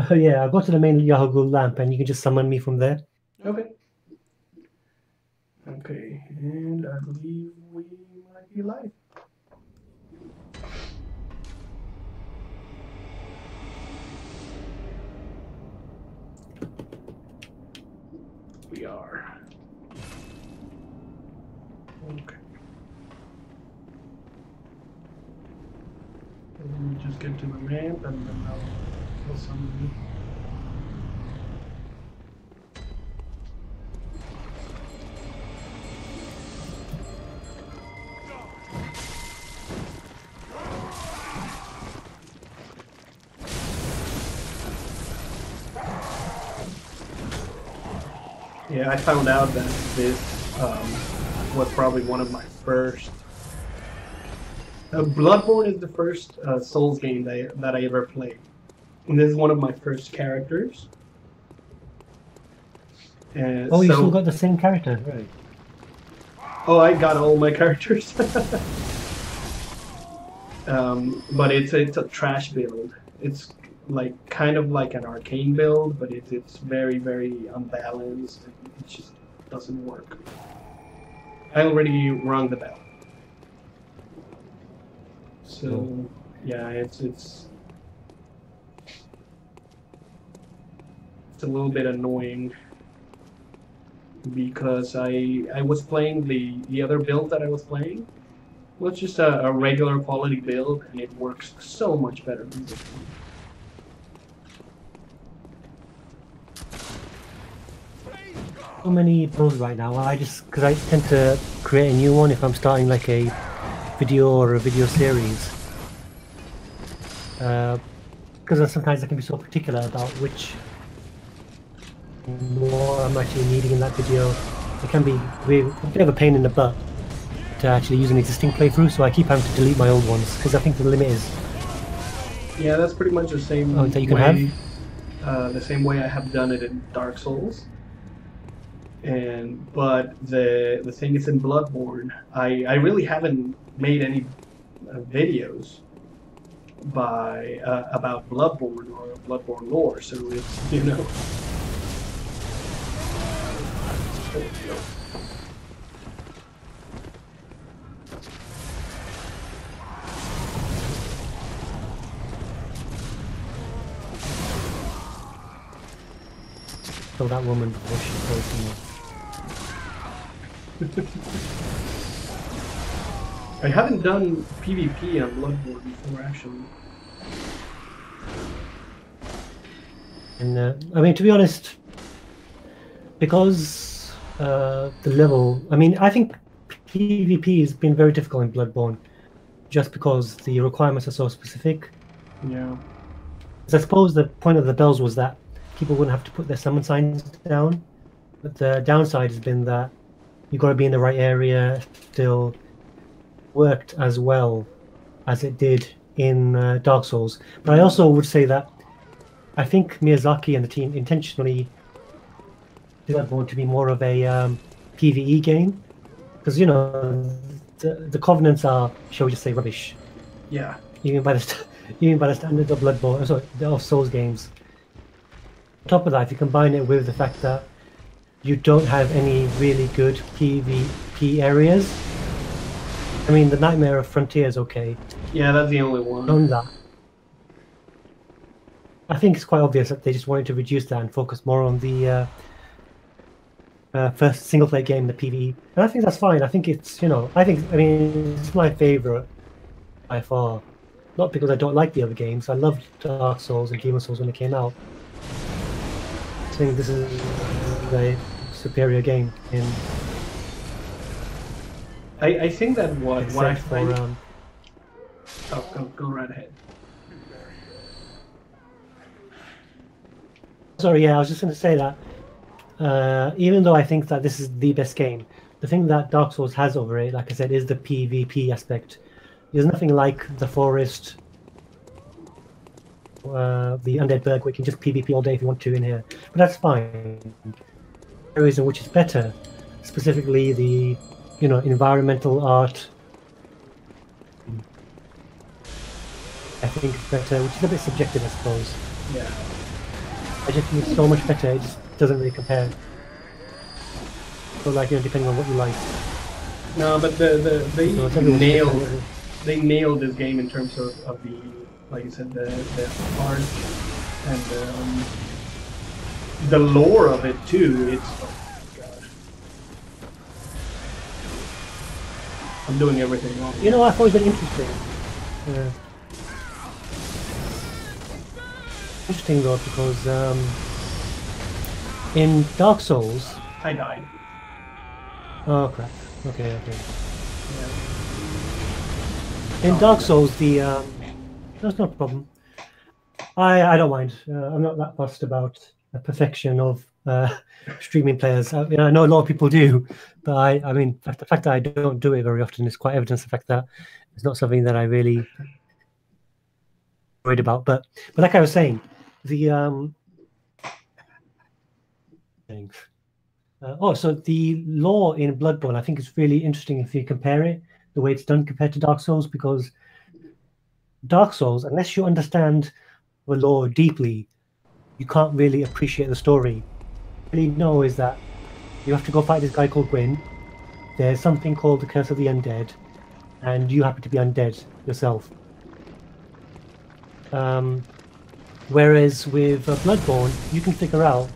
Yeah, I'll go to the main Yahoo lamp and you can just summon me from there. Okay. Okay, and I believe we might be live. We are. Okay. Let me just get to the ramp and then I'll summon you. Yeah, I found out that this was probably one of my first. Bloodborne is the first Souls game that I ever played. And this is one of my first characters. And Oh, you still so, got the same character, right? oh, I got all my characters. But it's a trash build. It's like kind of like an arcane build, but it's very very unbalanced. And it just doesn't work. I already rung the bell, so yeah, it's a little bit annoying because I was playing the other build that I was playing was just a regular quality build, and it works so much better than this one. So many builds right now. Because I tend to create a new one if I'm starting like a video or a video series. Because sometimes I can be so particular about which more I'm actually needing in that video. It can be a bit of a pain in the butt to actually use an existing playthrough, so I keep having to delete my old ones because I think the limit is Yeah, that's pretty much the same that you can way. have. The same way I have done it in Dark Souls. But the thing is in Bloodborne, I really haven't made any videos by about Bloodborne or Bloodborne lore, so it's So that woman before she goes in there. I haven't done PvP on Bloodborne before, actually. And I mean, to be honest, because the level, I mean, I think PvP has been very difficult in Bloodborne, just because the requirements are so specific. Yeah. I suppose the point of the bells was that people wouldn't have to put their summon signs down, but the downside has been that you've got to be in the right area. Still worked as well as it did in Dark Souls. But I also would say that I think Miyazaki and the team intentionally did Bloodborne to be more of a PvE game, because the covenants are, shall we just say, rubbish. Yeah. Even by the standards of Bloodborne, sorry, of Souls games. On top of that, if you combine it with the fact that you don't have any really good PvP areas, I mean, the Nightmare of Frontier is okay. Yeah, that's the only one. On that, I think it's quite obvious that they just wanted to reduce that and focus more on the first single-player game, the PvE, and I think that's fine. I think it's I mean, it's my favorite by far. Not because I don't like the other games. I loved Dark Souls and Demon Souls when it came out. I think this is a superior game in. I think that what I find. For, go right ahead. Sorry, yeah, I was just going to say that even though I think that this is the best game, the thing that Dark Souls has over it, like I said, is the PvP aspect. There's nothing like the forest, the Undead Burg, where you can just PvP all day if you want to in here. But that's fine. Areas in which is better, specifically the environmental art. I think it's better, which is a bit subjective, I suppose. Yeah. I just think it's so much better. It just doesn't really compare. So, like, depending on what you like. No, but they nailed this game in terms of the, like you said, the art and the lore of it too. It's, oh my god, I'm doing everything wrong. You know, I've always been interesting. Interesting though, because in Dark Souls. I died. Oh crap. Okay. Yeah. In Dark Souls, that's not a problem. I don't mind. I'm not that fussed about the perfection of streaming players. I mean, I know a lot of people do, but I mean, the fact that I don't do it very often is quite evidence of the fact that it's not something that I really worried about. But like I was saying, the so the lore in Bloodborne, I think, is really interesting if you compare it the way it's done compared to Dark Souls, because Dark Souls, unless you understand the lore deeply, you can't really appreciate the story. All you know is that you have to go fight this guy called Gwyn. There's something called the Curse of the Undead, and you happen to be undead yourself. Whereas with Bloodborne, you can figure out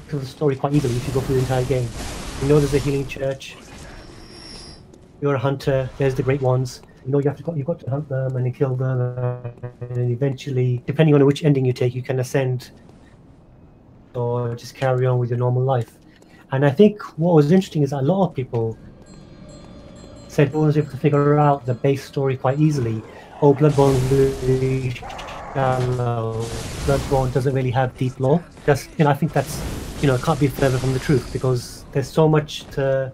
the story quite easily if you go through the entire game. You know there's a healing church. You're a hunter. There's the Great Ones. You know you've got to hunt them and then kill them, and eventually, depending on which ending you take, you can ascend or just carry on with your normal life. And I think what was interesting is that a lot of people said one was able to figure out the base story quite easily. Oh, Bloodborne really shallow. Bloodborne doesn't really have deep lore. Just, I think that's, it can't be further from the truth, because there's so much to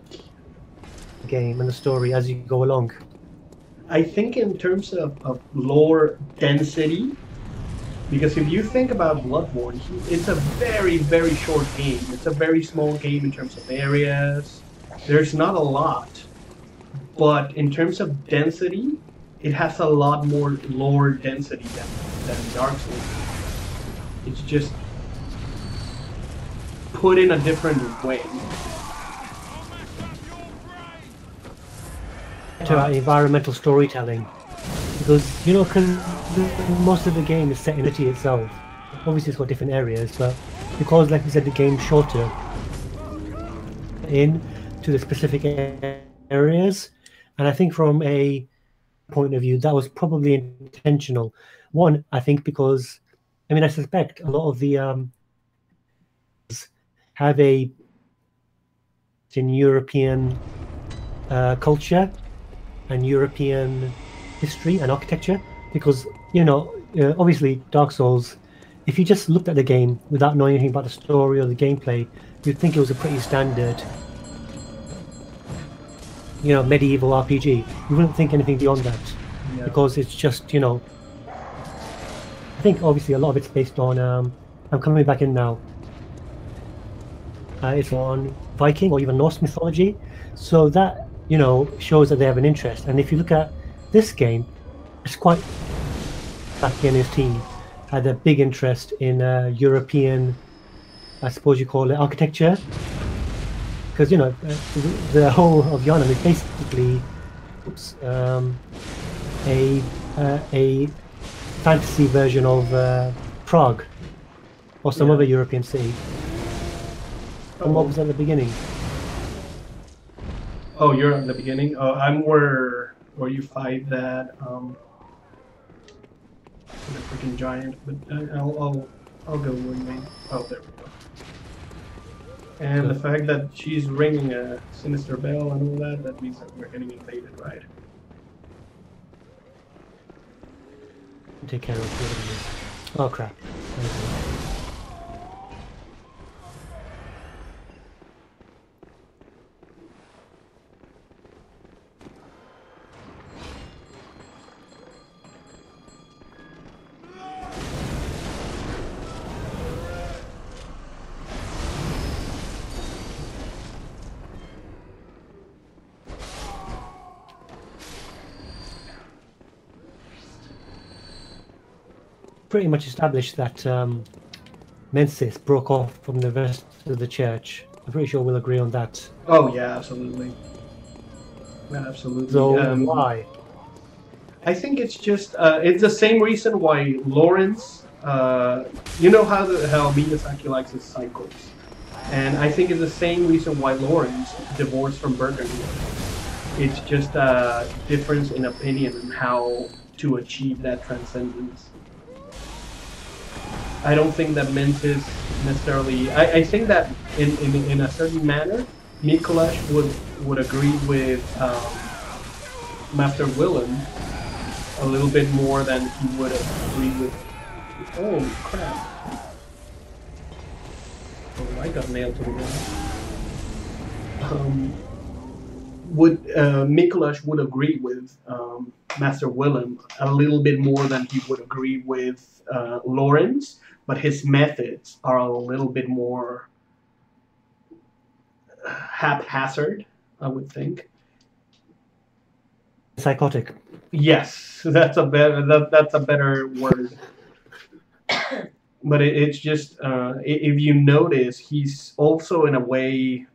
the game and the story as you go along. I think in terms of lore density, because if you think about Bloodborne, it's a very, very short game. It's a very small game in terms of areas. There's not a lot. But in terms of density, it has a lot more lore density than Dark Souls. It's just put in a different way. To environmental storytelling, because because most of the game is set in the city itself. Obviously, it's got different areas, but because, like you said, the game's shorter in to the specific areas, and I think from a point of view that was probably intentional. One, I think, because I suspect a lot of the have a in European culture and European history and architecture, because obviously Dark Souls, if you just looked at the game without knowing anything about the story or the gameplay, you'd think it was a pretty standard medieval RPG. You wouldn't think anything beyond that. Yeah. Because it's just I think obviously a lot of it's based on I'm coming back in now, it's on Viking or even Norse mythology, so that shows that they have an interest. And if you look at this game, it's quite Wacky and his team had a big interest in European, I suppose you call it, architecture, because the whole of Yharnam is basically a fantasy version of Prague or some other European city. And what was at the beginning? Oh, you're at the beginning. Oh, I'm where you fight that the freaking giant. But I'll go with me. Oh, there we go. And the fact that she's ringing a sinister bell and all that means that we're getting invaded, right? Take care of it. Oh crap. pretty much established that Mensis broke off from the rest of the church. I'm pretty sure we'll agree on that. Oh yeah, absolutely. Absolutely. So why? I think it's just it's the same reason why Lawrence. You know how Miyazaki likes his cycles, and I think it's the same reason why Lawrence divorced from Burgundy. It's just a difference in opinion on how to achieve that transcendence. I don't think that Mentis necessarily. I think that in a certain manner, Mikolash would agree with Master Willem a little bit more than he would agree with. Holy crap! Oh, I got nailed to the ground. Mikolash would agree with Master Willem a little bit more than he would agree with Lawrence, but his methods are a little bit more haphazard, I would think. Psychotic. Yes, that's a better word. But it's just if you notice, he's also in a way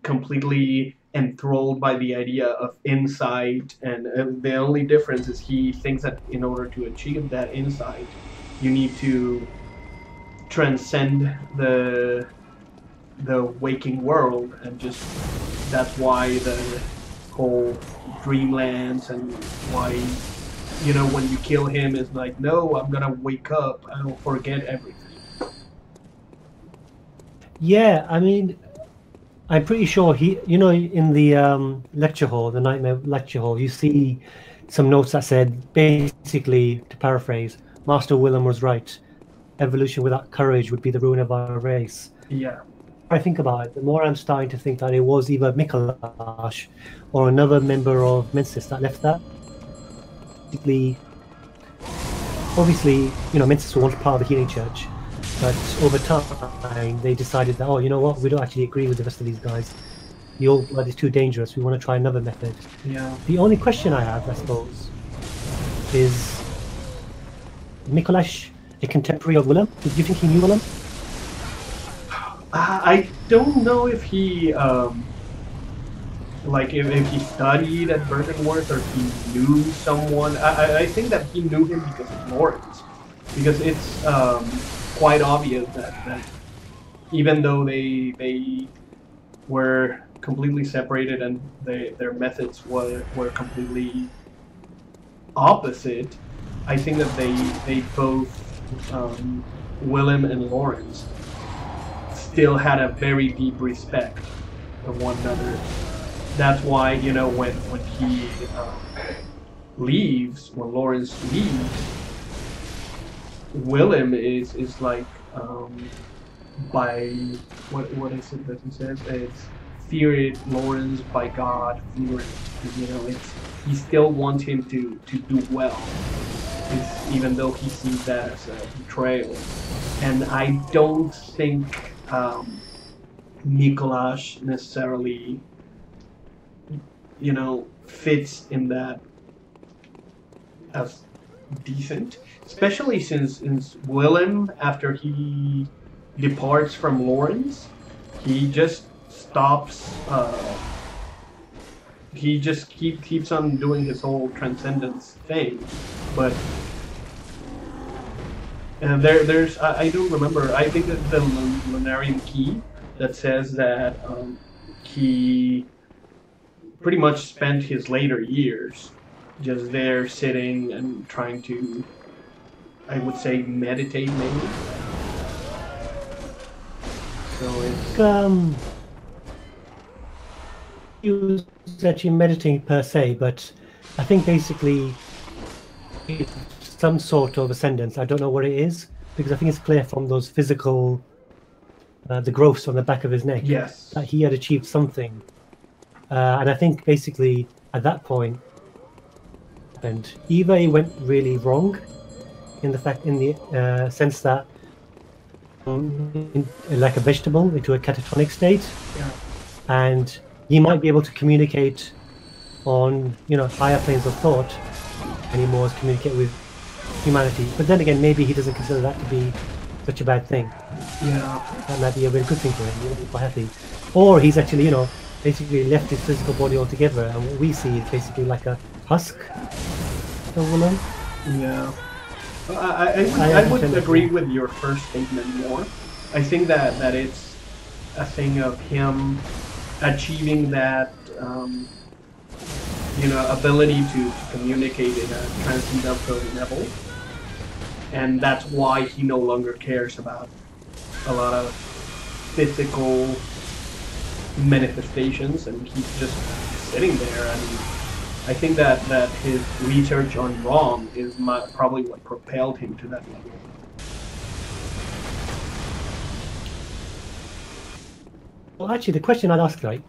completely enthralled by the idea of insight, and the only difference is he thinks that in order to achieve that insight, you need to transcend the waking world, and just that's why the whole dreamlands, and why, you know, when you kill him, it's like, no, I'm gonna wake up, I'll forget everything. Yeah, I mean, I'm pretty sure he, you know, in the lecture hall, the Nightmare lecture hall, you see some notes that said, basically, to paraphrase, Master Willem was right. Evolution without courage would be the ruin of our race. Yeah. I think about it, the more I'm starting to think that it was either Mikolash or another member of Mensis that left that. Obviously, you know, Mensis was once part of the Healing Church, but over time they decided that, oh, you know what, we don't actually agree with the rest of these guys. The old blood is too dangerous, we want to try another method. Yeah. The only question I have, I suppose, is Mikolash a contemporary of Willem? Do you think he knew Willem? I don't know if he like if he studied at Bergenworth, or if he knew someone. I think that he knew him because of Lawrence, because it's quite obvious that even though they were completely separated and their methods were completely opposite, I think that they both, Willem and Lawrence, still had a very deep respect of one another. That's why, you know, when he leaves, when Lawrence leaves, Willem is like, by what is it that he says? It's fear it, Lawrence, by God, fear it. You know, it's, he still wants him to do well, even though he sees that as a betrayal. And I don't think Mikolash necessarily, you know, fits in that as decent, especially since Willem, after he departs from Lawrence, he just stops. He just keeps on doing his whole transcendence thing, but there's I don't remember. I think it's the Lunarian Key that says that he pretty much spent his later years just there sitting and trying to, I would say, meditate maybe. So it's he was actually meditating per se, but I think basically it's some sort of ascendance. I don't know what it is, because I think it's clear from those physical, the growths on the back of his neck, yes, that he had achieved something. And I think basically at that point, and either it went really wrong, in the sense that like a vegetable into a catatonic state, yeah, and he might be able to communicate on, you know, higher planes of thought, and he more communicate with humanity. But then again, maybe he doesn't consider that to be such a bad thing. Yeah. That might be a very good thing for him. He'll be quite happy. Or he's actually, basically left his physical body altogether, and what we see is basically like a husk of a woman. Yeah. I would agree with your first statement more. I think that it's a thing of him achieving that, ability to communicate in a transcendental level, and that's why he no longer cares about a lot of physical manifestations, and he's just sitting there. And I think that his research on ROM is probably what propelled him to that level. Well, actually, the question I'd ask, right,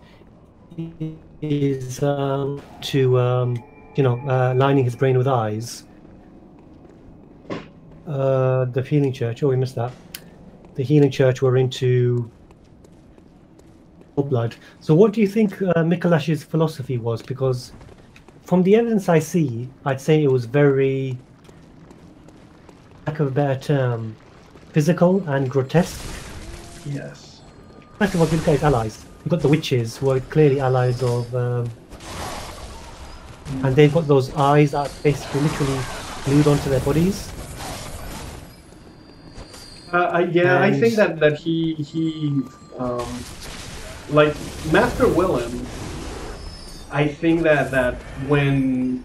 is lining his brain with eyes. The Healing Church. Oh, we missed that. The Healing Church were into blood. So, what do you think Mikolash's philosophy was? Because from the evidence I see, I'd say it was very, lack of a better term, physical and grotesque. Yes. First of all, you look at his allies. You've got the witches, who are clearly allies of, and they've got those eyes that are basically literally glued onto their bodies. I think that he like Master Willem. I think that when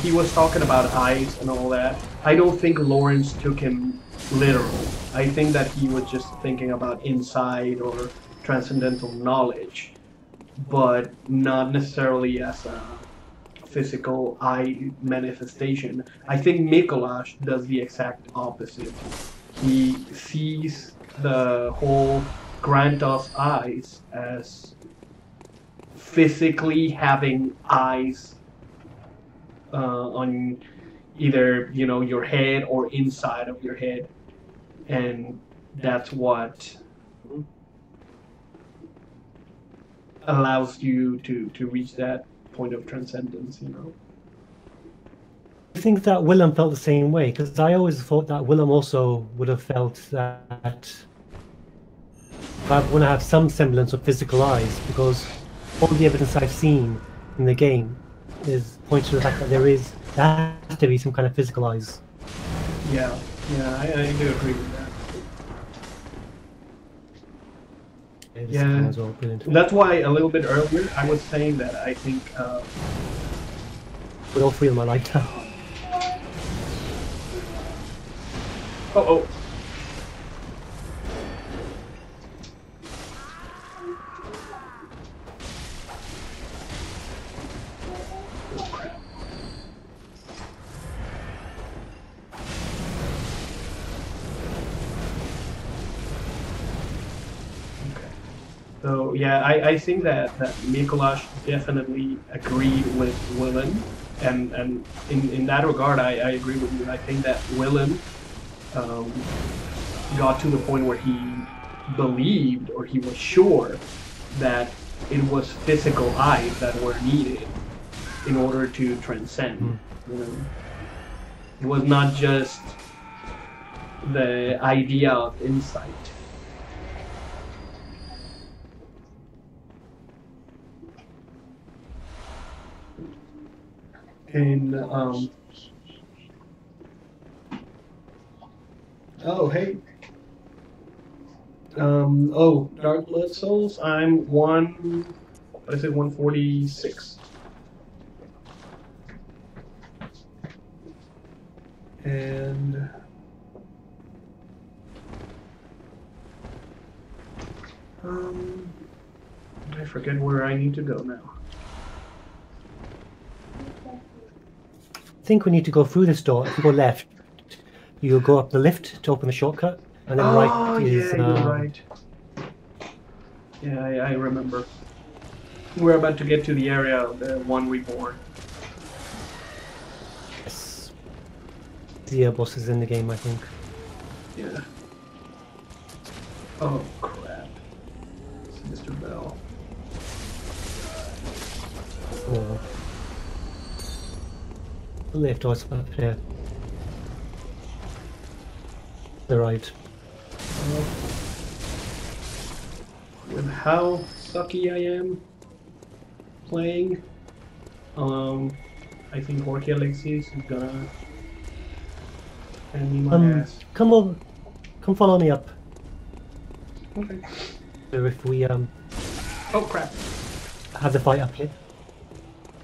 he was talking about eyes and all that, I don't think Lawrence took him literal. I think that he was just thinking about insight or transcendental knowledge, but not necessarily as a physical eye manifestation. I think Mikolash does the exact opposite. He sees the whole Grantos eyes as physically having eyes on either your head or inside of your head, and that's what allows you to reach that point of transcendence. I think that Willem felt the same way, because I always thought that Willem also would have felt that I want to have some semblance of physical eyes, because all the evidence I've seen in the game is points to the fact that there has to be some kind of physical eyes. Yeah, I do agree with that. Yeah, as well. Brilliant. That's why a little bit earlier I was saying that I think with all three of my lifetime. Oh. So yeah, I think that Mikolash definitely agreed with Willem, and in that regard I agree with you. I think that Willem got to the point where he believed, or he was sure, that it was physical eyes that were needed in order to transcend. It was not just the idea of insight. And oh hey, Dark Blood Souls. I'm 146, and I forget where I need to go now. I think we need to go through this door. If you go left, you'll go up the lift to open the shortcut, and then right is. You're right. Yeah, I remember. We're about to get to the area of the One Reborn. Yes. The bosses in the game, I think. Yeah. Oh crap! It's Mr. Bell. Oh. Lift was up here. arrived. With how sucky I am playing, I think Jorge Alexis is gonna hand me my ass. Come over, come follow me up. Okay. So if we Oh crap! have the fight up here,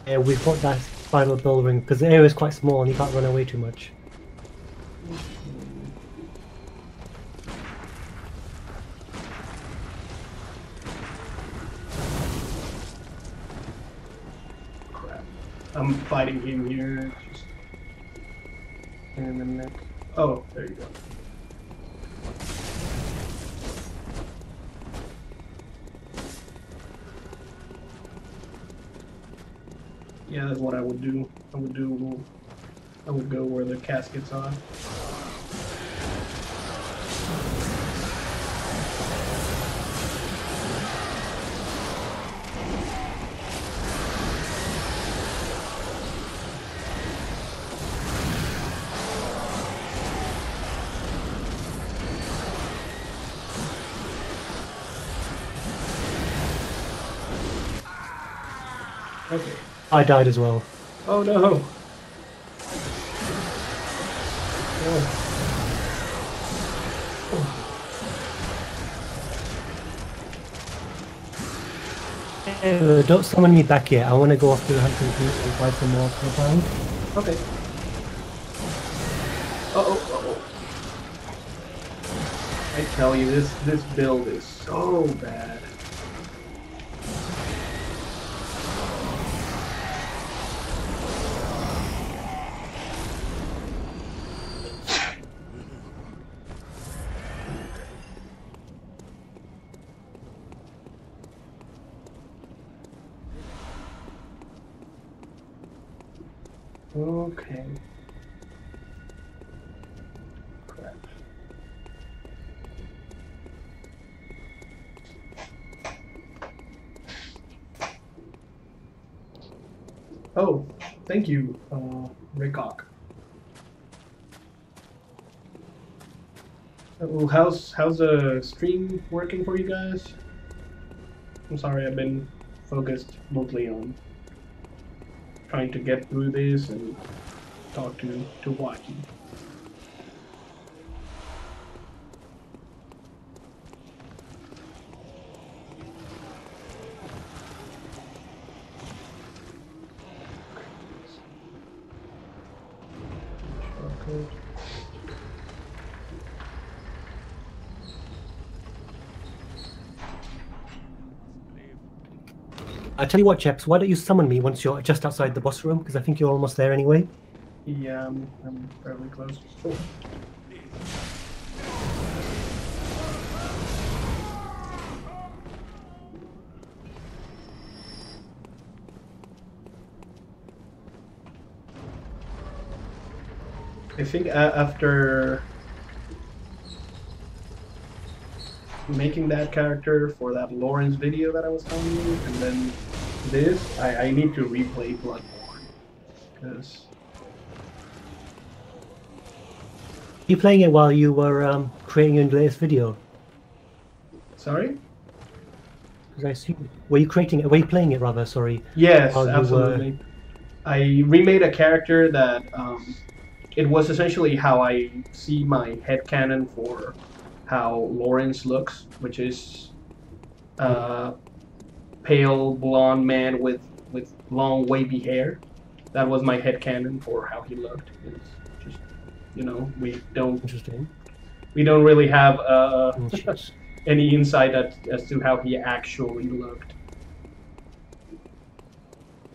yeah, we fought that spiral building because the area is quite small and you can't run away too much. I'm fighting him here. Just in the neck. Oh, there you go. Yeah, that's what I would do. I would go where the caskets are. Okay. I died as well. Oh no! Don't summon me back yet. I want to go off to the hunting group and find some more compound. Okay. Uh-oh. I tell you, this build is so bad. Okay. Crap. Oh, thank you, Rickok. How's the stream working for you guys? I'm sorry, I've been focused mostly on trying to get through this and talk to Wacky. I tell you what, chaps, why don't you summon me once you're just outside the boss room? Because I think you're almost there anyway. Yeah, I'm fairly close. Oh. I think after making that character for that Lawrence video that I was telling you, and then this, I need to replay Bloodborne, because... You playing it while you were creating your latest video? Sorry? Because I assume... Were you creating it? Were you playing it, rather? Sorry. Yes, absolutely. I remade a character that... it was essentially how I see my headcanon for how Lawrence looks, which is pale blonde man with long wavy hair. That was my headcanon for how he looked. It's just, you know, we don't really have any insight as to how he actually looked.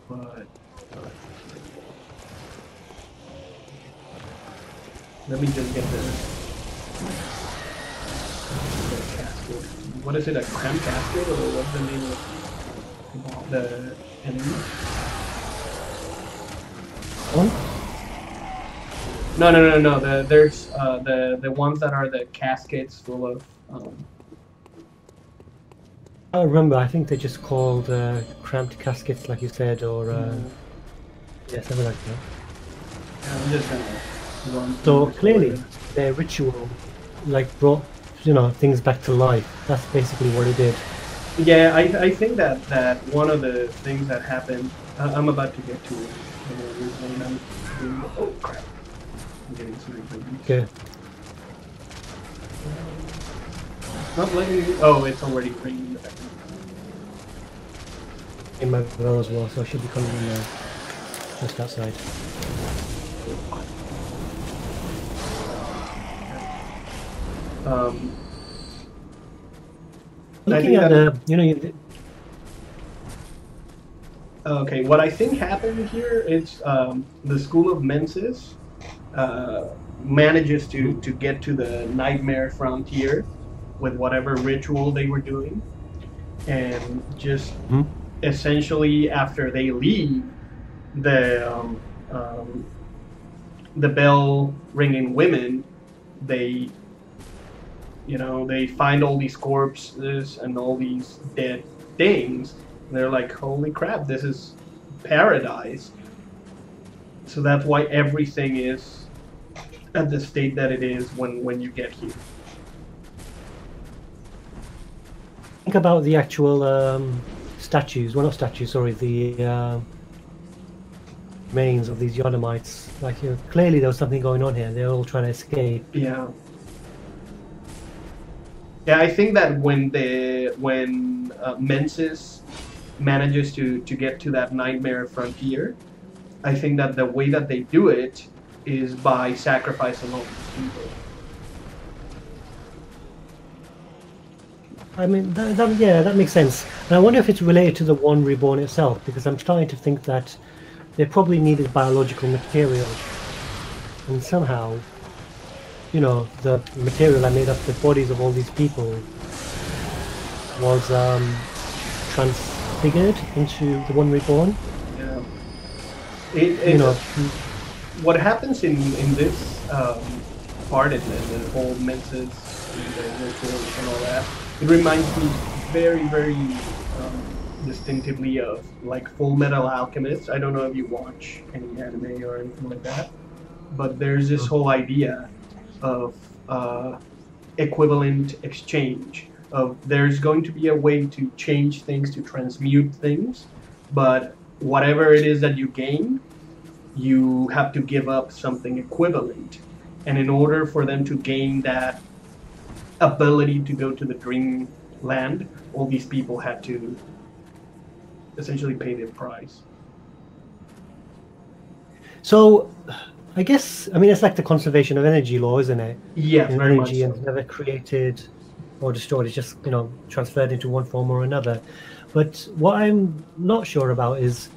But let me just get the casket. What is it, a cram casket, or what's the name of the enemy? One? No. There's the ones that are the caskets full of. I don't remember. I think they're just called cramped caskets, like you said, or yeah, something like that. Yeah, I'm just gonna run. So clearly, their ritual like brought things back to life. That's basically what it did. Yeah, I think that one of the things that happened, I'm about to get to it. When I'm doing, oh crap, I'm getting sniped. Okay. It's not letting me. Oh, it's already bringing the back. In my bell as well, so I should be coming in there, just outside. Looking at the, Okay, what I think happened here is the School of Menses manages to get to the Nightmare Frontier with whatever ritual they were doing, and just essentially after they leave, the bell ringing women, they they find all these corpses and all these dead things. And they're like, holy crap, this is paradise. So that's why everything is at the state that it is when you get here. Think about the actual statues. Well, not statues, sorry, the remains of these Yodomites. Like, clearly there was something going on here. They're all trying to escape. Yeah. Yeah, I think that when Mensis manages to get to that Nightmare Frontier, I think that the way that they do it is by sacrificing all these people. I mean, that makes sense. And I wonder if it's related to the One Reborn itself, because I'm starting to think that they probably needed biological material, and somehow, the material that made up the bodies of all these people was transfigured into the One Reborn. Yeah. What happens in this part in the whole Menses and the rituals and all that, it reminds me very, very distinctively of like Full Metal Alchemist. I don't know if you watch any anime or anything like that, but there's this whole idea of equivalent exchange. Of there's going to be a way to change things, to transmute things, but whatever it is that you gain, you have to give up something equivalent. And in order for them to gain that ability to go to the Dreamland, all these people had to essentially pay the price. So, I guess, it's like the conservation of energy law, isn't it? Yeah, very much energy so. And never created or destroyed. It's just, transferred into one form or another. But what I'm not sure about is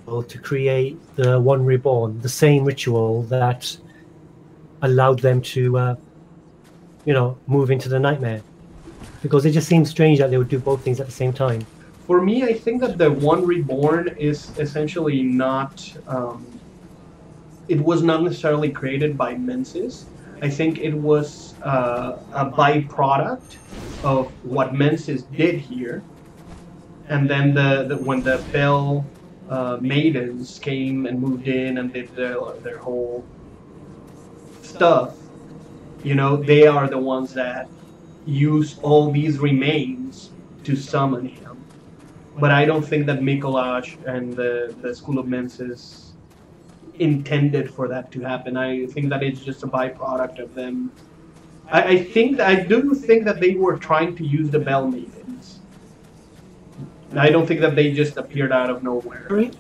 to create the One Reborn, the same ritual that allowed them to, move into the Nightmare. Because it just seems strange that they would do both things at the same time. For me, I think that the One Reborn is essentially not... it was not necessarily created by Mensis. I think it was a byproduct of what Mensis did here. And then when the Bell Maidens came and moved in and did their whole stuff, they are the ones that use all these remains to summon him. But I don't think that Mikolash and the School of Mensis intended for that to happen. I think that it's just a byproduct of them. I do think that they were trying to use the Bell Maidens. I don't think that they just appeared out of nowhere. Right.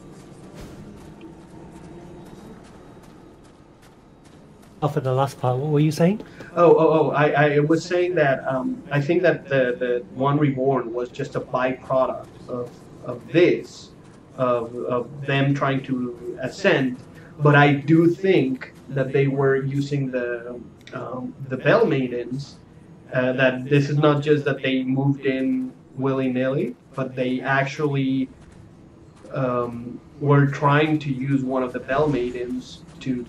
For the last part, what were you saying? I was saying that I think that the One Reborn was just a byproduct of this, of them trying to ascend. But I do think that they were using the Bell Maidens. That this is not just that they moved in willy-nilly, but they actually were trying to use one of the Bell Maidens to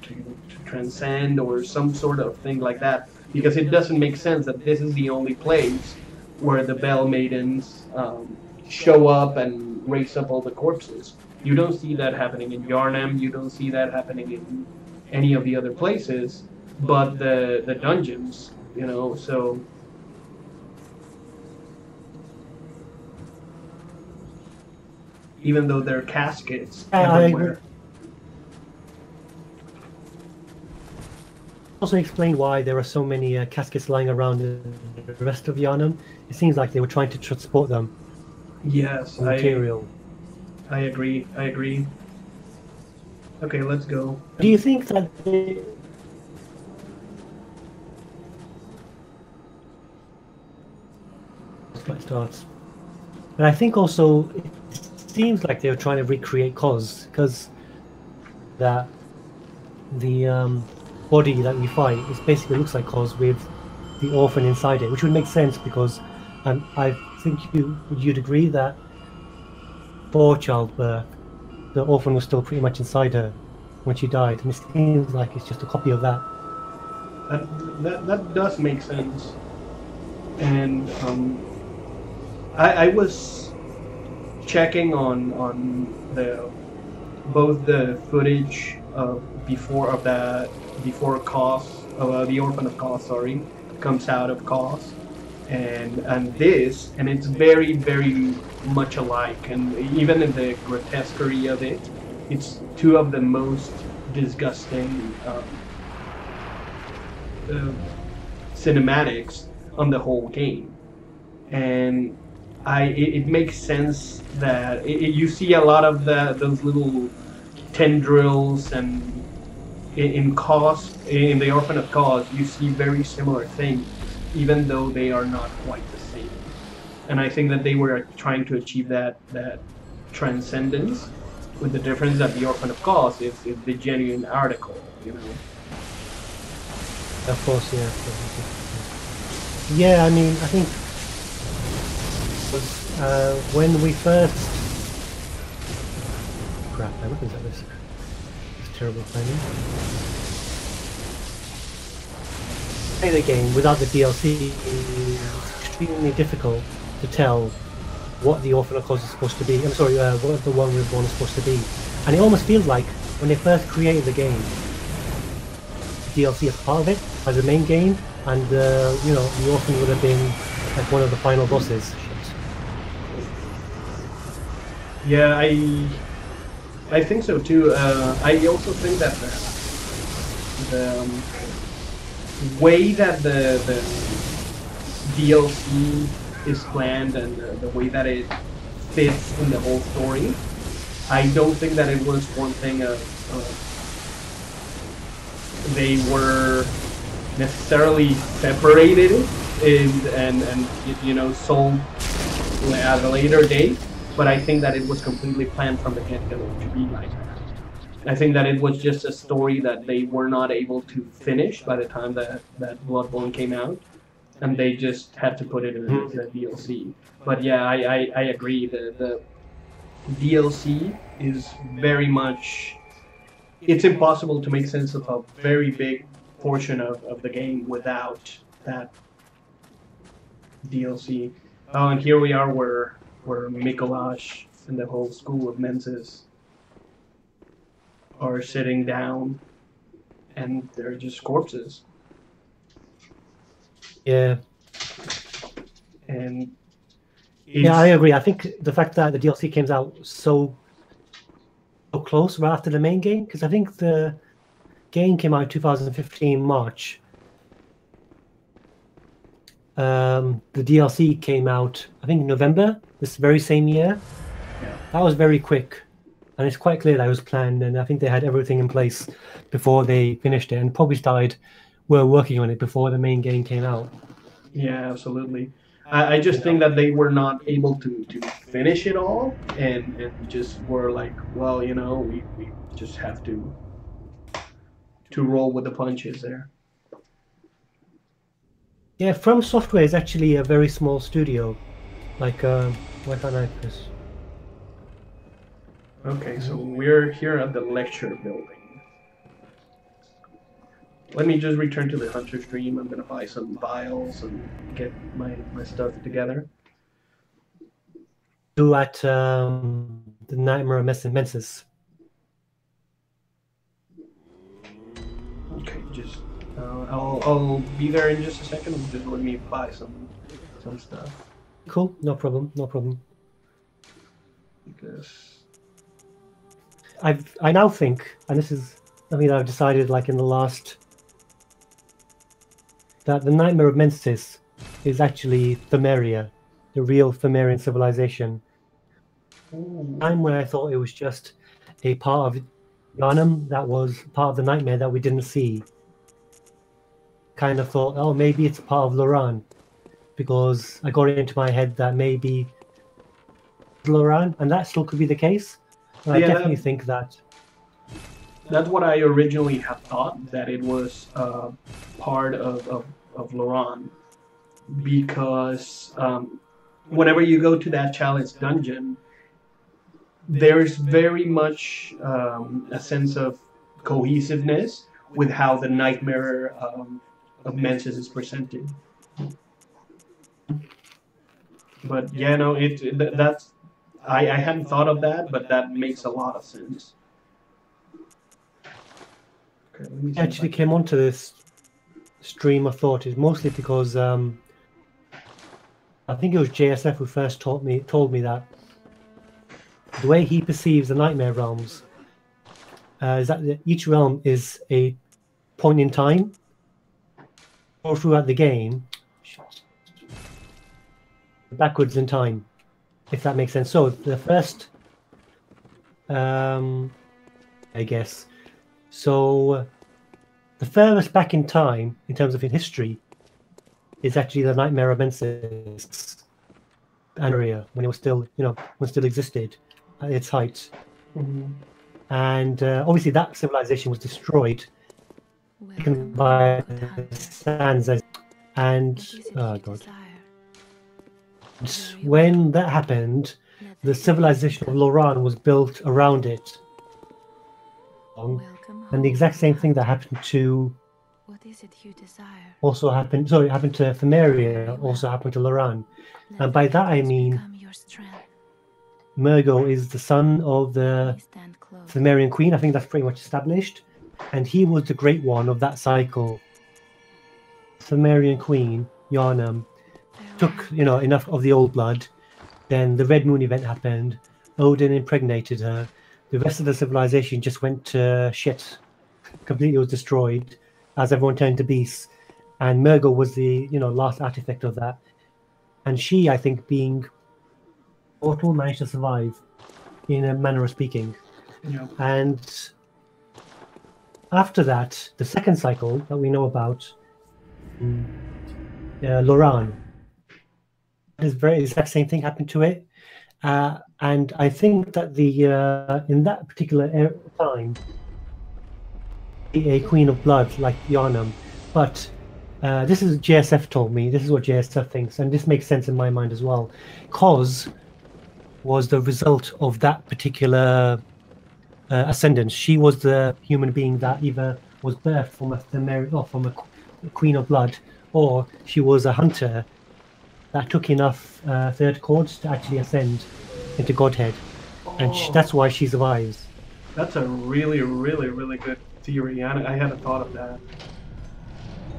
transcend or some sort of thing like that. Because it doesn't make sense that this is the only place where the Bell Maidens show up and raise up all the corpses. You don't see that happening in Yarnam. You don't see that happening in any of the other places. but the dungeons, you know, so. Even though there are caskets everywhere. Also explain why there are so many caskets lying around in the rest of Yharnam. It seems like they were trying to transport them. Yes, material. I agree. I agree. Okay, let's go. Do you think that fight starts? And I think also it seems like they were trying to recreate Cos, because that the body that we fight is basically looks like Cos with the orphan inside it, which would make sense because I think you'd agree that for childbirth, the orphan was still pretty much inside her when she died, and it seems like it's just a copy of that. That does make sense, and I was checking on both the footage before Cos, the Orphan of Cos, sorry, comes out of Cos, and this, and it's very very much alike, and even in the grotesquerie of it, it's two of the most disgusting cinematics on the whole game, and it makes sense that you see a lot of those little tendrils, and in Cos, in the Orphan of Cos, you see very similar things, even though they are not quite the same. And I think that they were trying to achieve that transcendence, with the difference that the Orphan of Cos is the genuine article, you know. Of course, yeah. Yeah, I mean, I think when we first... Crap, my weapons at this. It's terrible planning. Play the game without the DLC, it's extremely difficult to tell what the Orphan of Cos is supposed to be. I'm sorry, what the One Reborn is supposed to be. And it almost feels like when they first created the game, DLC as part of it, as the main game, and you know, the Orphan would have been like one of the final bosses. Yeah, I think so too. I also think that the way that the DLC is planned, and the way that it fits in the whole story, I don't think that it was one thing of they were necessarily separated and you know, sold at a later date, but I think that it was completely planned from the get-go to be like that. I think that it was just a story that they were not able to finish by the time that Bloodborne came out, and they just had to put it in the DLC. But yeah, I agree. The DLC is very much... It's impossible to make sense of a very big portion of the game without that DLC. Oh, and here we are where Mikolash and the whole school of Menses are sitting down, and they're just corpses. Yeah. And yeah, I agree. I think the fact that the DLC came out so close right after the main game, because I think the game came out in 2015 March. The DLC came out, I think, in November this very same year. Yeah. That was very quick, and it's quite clear that it was planned, and I think they had everything in place before they finished it, and probably were working on it before the main game came out. Yeah, absolutely. I just think that they were not able to finish it all, and just were like, well, you know, we just have to roll with the punches there. Yeah, From Software is actually a very small studio. Like, why can't I press? Okay, so we're here at the lecture building. Let me just return to the Hunter stream. I'm gonna buy some vials and get my stuff together. Do at the Nightmare of Menses. Okay, just I'll be there in just a second. Just let me buy some stuff Cool, no problem, no problem. because I now think, and this is something that I've decided like in the last, that the Nightmare of Mensis is actually Themeria, the real Themerian civilization. Time when I thought it was just a part of Yharnam that was part of the nightmare that we didn't see. Kind of thought, oh, maybe it's a part of Loran, because I got it into my head that maybe Loran, and that still could be the case. And I yeah, definitely think that. that's what I originally had thought, that it was part of Loran, because whenever you go to that challenge dungeon, there's very much a sense of cohesiveness with how the nightmare of Mensis is presented. But yeah, no, that's I hadn't thought of that, but that makes a lot of sense. Okay, let me see I if actually I came onto this stream of thought is mostly because I think it was JSF who first told me that the way he perceives the nightmare realms is that each realm is a point in time, or throughout the game, backwards in time, if that makes sense. So the first, I guess, so the furthest back in time in terms of in history is actually the Nightmare of Mensis area when it was still, when it still existed at its height. Mhm. And obviously that civilization was destroyed Welcome by home, good hunter. sands, and What is it oh you god, desire? when that happened, the civilization of Loran was built around it. Welcome And the home, exact good same thing that hunter. happened to What is it you desire? it happened to Themeria, Very well. also happened to Loran. Let And by the that I evidence mean become your strength. Murgo is the son of the Please stand close. Themerian queen. I think that's pretty much established. And he was the great one of that cycle. Themerian queen, Yharnam, took, Farewell. enough of the old blood. Then the Red Moon event happened. Odin impregnated her. The rest of the civilization just went to shit. Completely was destroyed as everyone turned to beasts. And Murgo was the, last artifact of that. And she, I think, being mortal, managed to survive in a manner of speaking. Yeah. And after that, the second cycle that we know about, Loran, this very exact same thing happened to it. And I think that in that particular time, a queen of blood like Yharnam, but this is JSF told me. This is what JSF thinks, and this makes sense in my mind as well. Cos was the result of that particular ascendance. She was the human being that either was birthed from from a queen of blood, or she was a hunter that took enough third chords to actually ascend into godhead, and that's why she survives. That's a really, really, really good theory. I hadn't thought of that.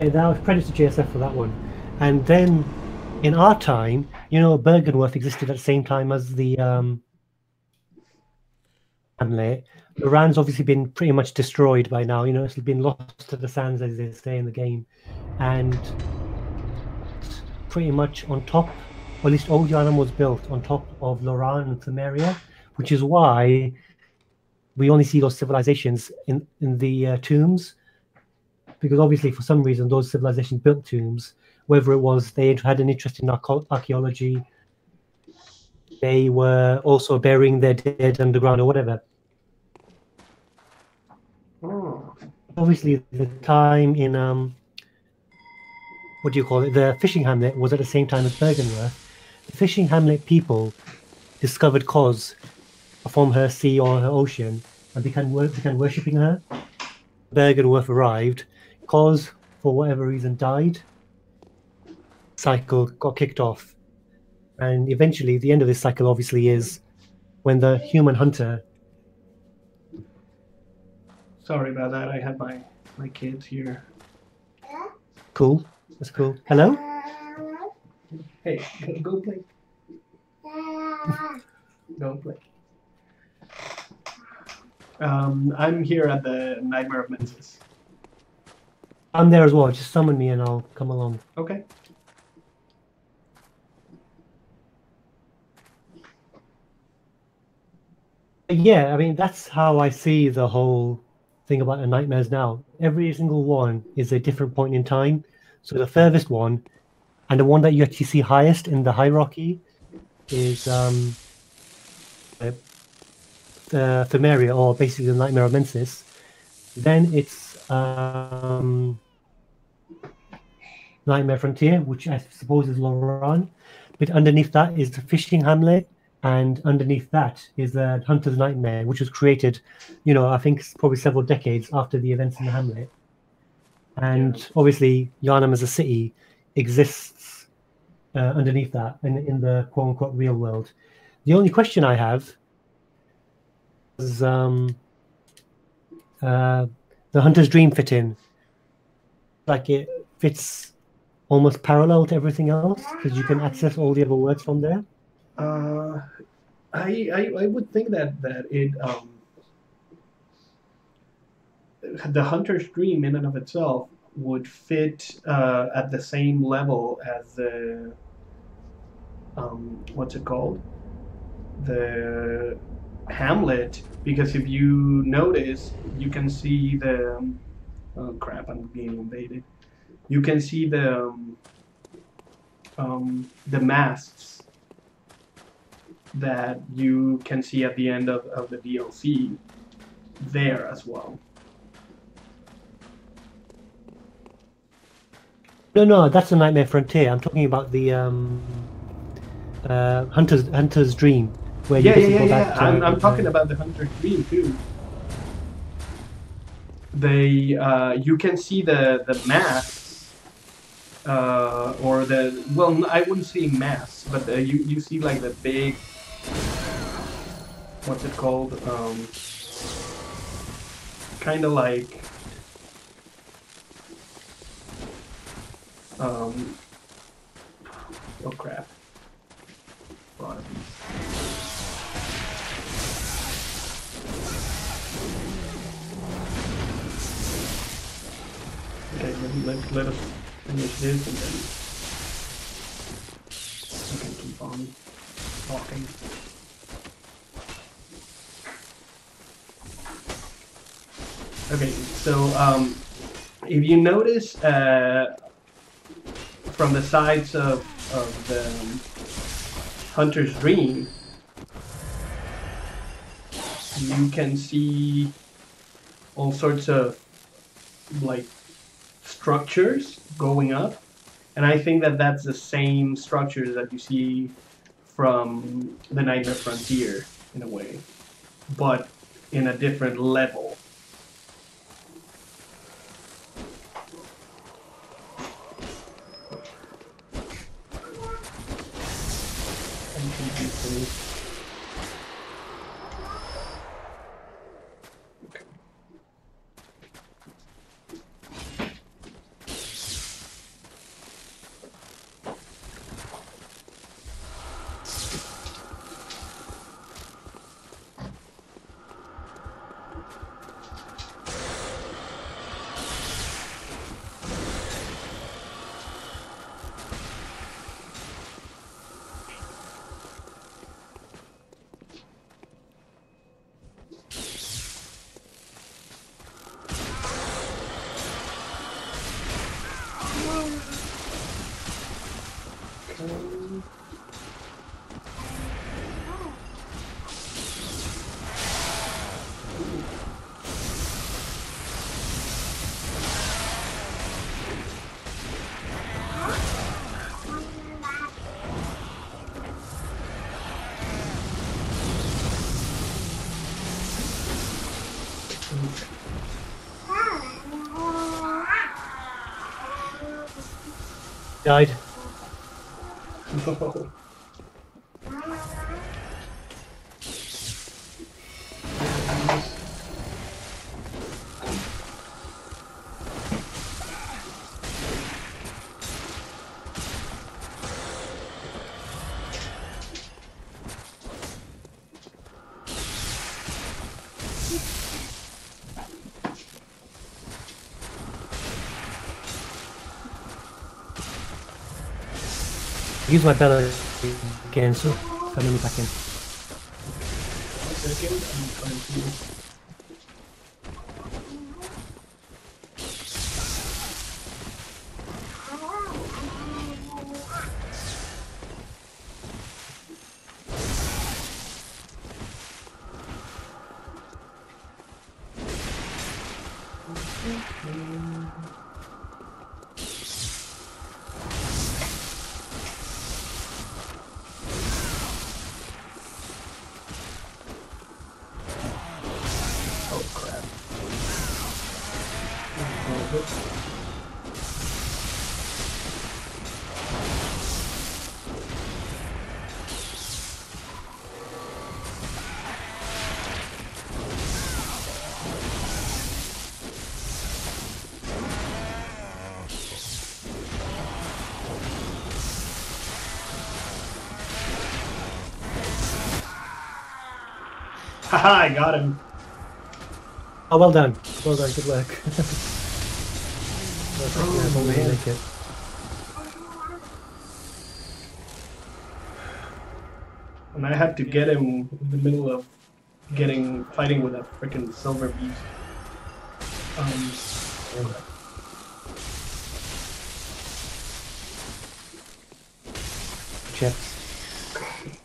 And that was credit to JSF for that one. And then in our time, Bergenworth existed at the same time as the Hamlet. Loran's obviously been pretty much destroyed by now. It's been lost to the sands, as they say in the game, and pretty much on top, or at least Old Yharnam was built on top of Loran and Themeria, which is why we only see those civilizations in the tombs, because obviously for some reason those civilizations built tombs, whether it was they had an interest in archaeology, they were also burying their dead underground or whatever. Oh. Obviously the time in what do you call it, the fishing hamlet was at the same time as Bergenworth. The fishing hamlet people discovered Kos from her sea or her ocean and began worshipping her. Bergenworth arrived. Kos, for whatever reason, died. Cycle got kicked off. And eventually, the end of this cycle obviously is when the human hunter. Sorry about that. I had my kids here. Cool. That's cool. Hello? Hey, go play. Go play. I'm here at the Nightmare of Menses. I'm there as well. Just summon me and I'll come along. Okay. Yeah, I mean, that's how I see the whole thing about the nightmares now. Every single one is a different point in time. So the furthest one, and the one that you actually see highest in the hierarchy, is Thymeria, or basically the Nightmare of Mensis. Then it's Nightmare Frontier, which I suppose is Loran. But underneath that is the Fishing Hamlet, and underneath that is the Hunter's Nightmare, which was created, I think probably several decades after the events in the Hamlet. And obviously, Yharnam as a city exists underneath that in the quote-unquote real world. The only question I have is the Hunter's Dream fit in? Like it fits almost parallel to everything else because you can access all the other words from there. I would think that it the Hunter's Dream in and of itself would fit at the same level as the what's it called? The Hamlet, because if you notice, you can see the oh crap, I'm being invaded. You can see the masks that you can see at the end of the DLC there as well. No, that's the Nightmare Frontier. I'm talking about the Hunter's Dream, where you basically go back to. I'm talking about the Hunter's Dream too. You can see the masks, or the I wouldn't say masks, but you see like the big, what's it called? Kind of like. Oh crap. A lot of these. Okay, let us finish this and then we can keep on talking. Okay, so if you notice from the sides of the Hunter's Dream, you can see all sorts of like structures going up, and I think that that's the same structures that you see from the Nightmare Frontier in a way, but in a different level. Died. No. Use my bell again, so coming back in. 1 second, I'm trying to... Oh crap. Haha, I got him. Oh, well done. Well done. Good work. Oh, man. Make it. And I had to get him in the middle of fighting with a freaking silver beast. Chips.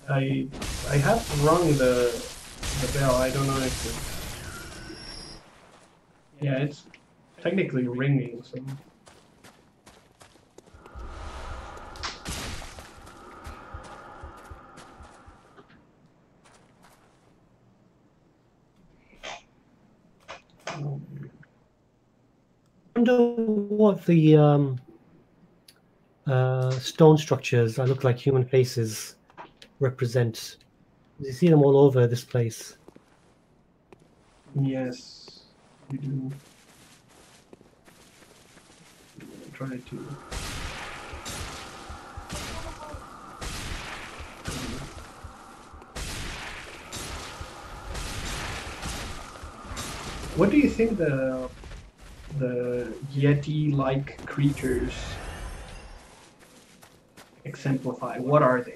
I have rung the bell. I don't know if yeah, it's technically ringing. So I wonder what the stone structures that look like human faces represent. You see them all over this place. yes, we do. Try to. What do you think the Yeti-like creatures exemplify? What are they?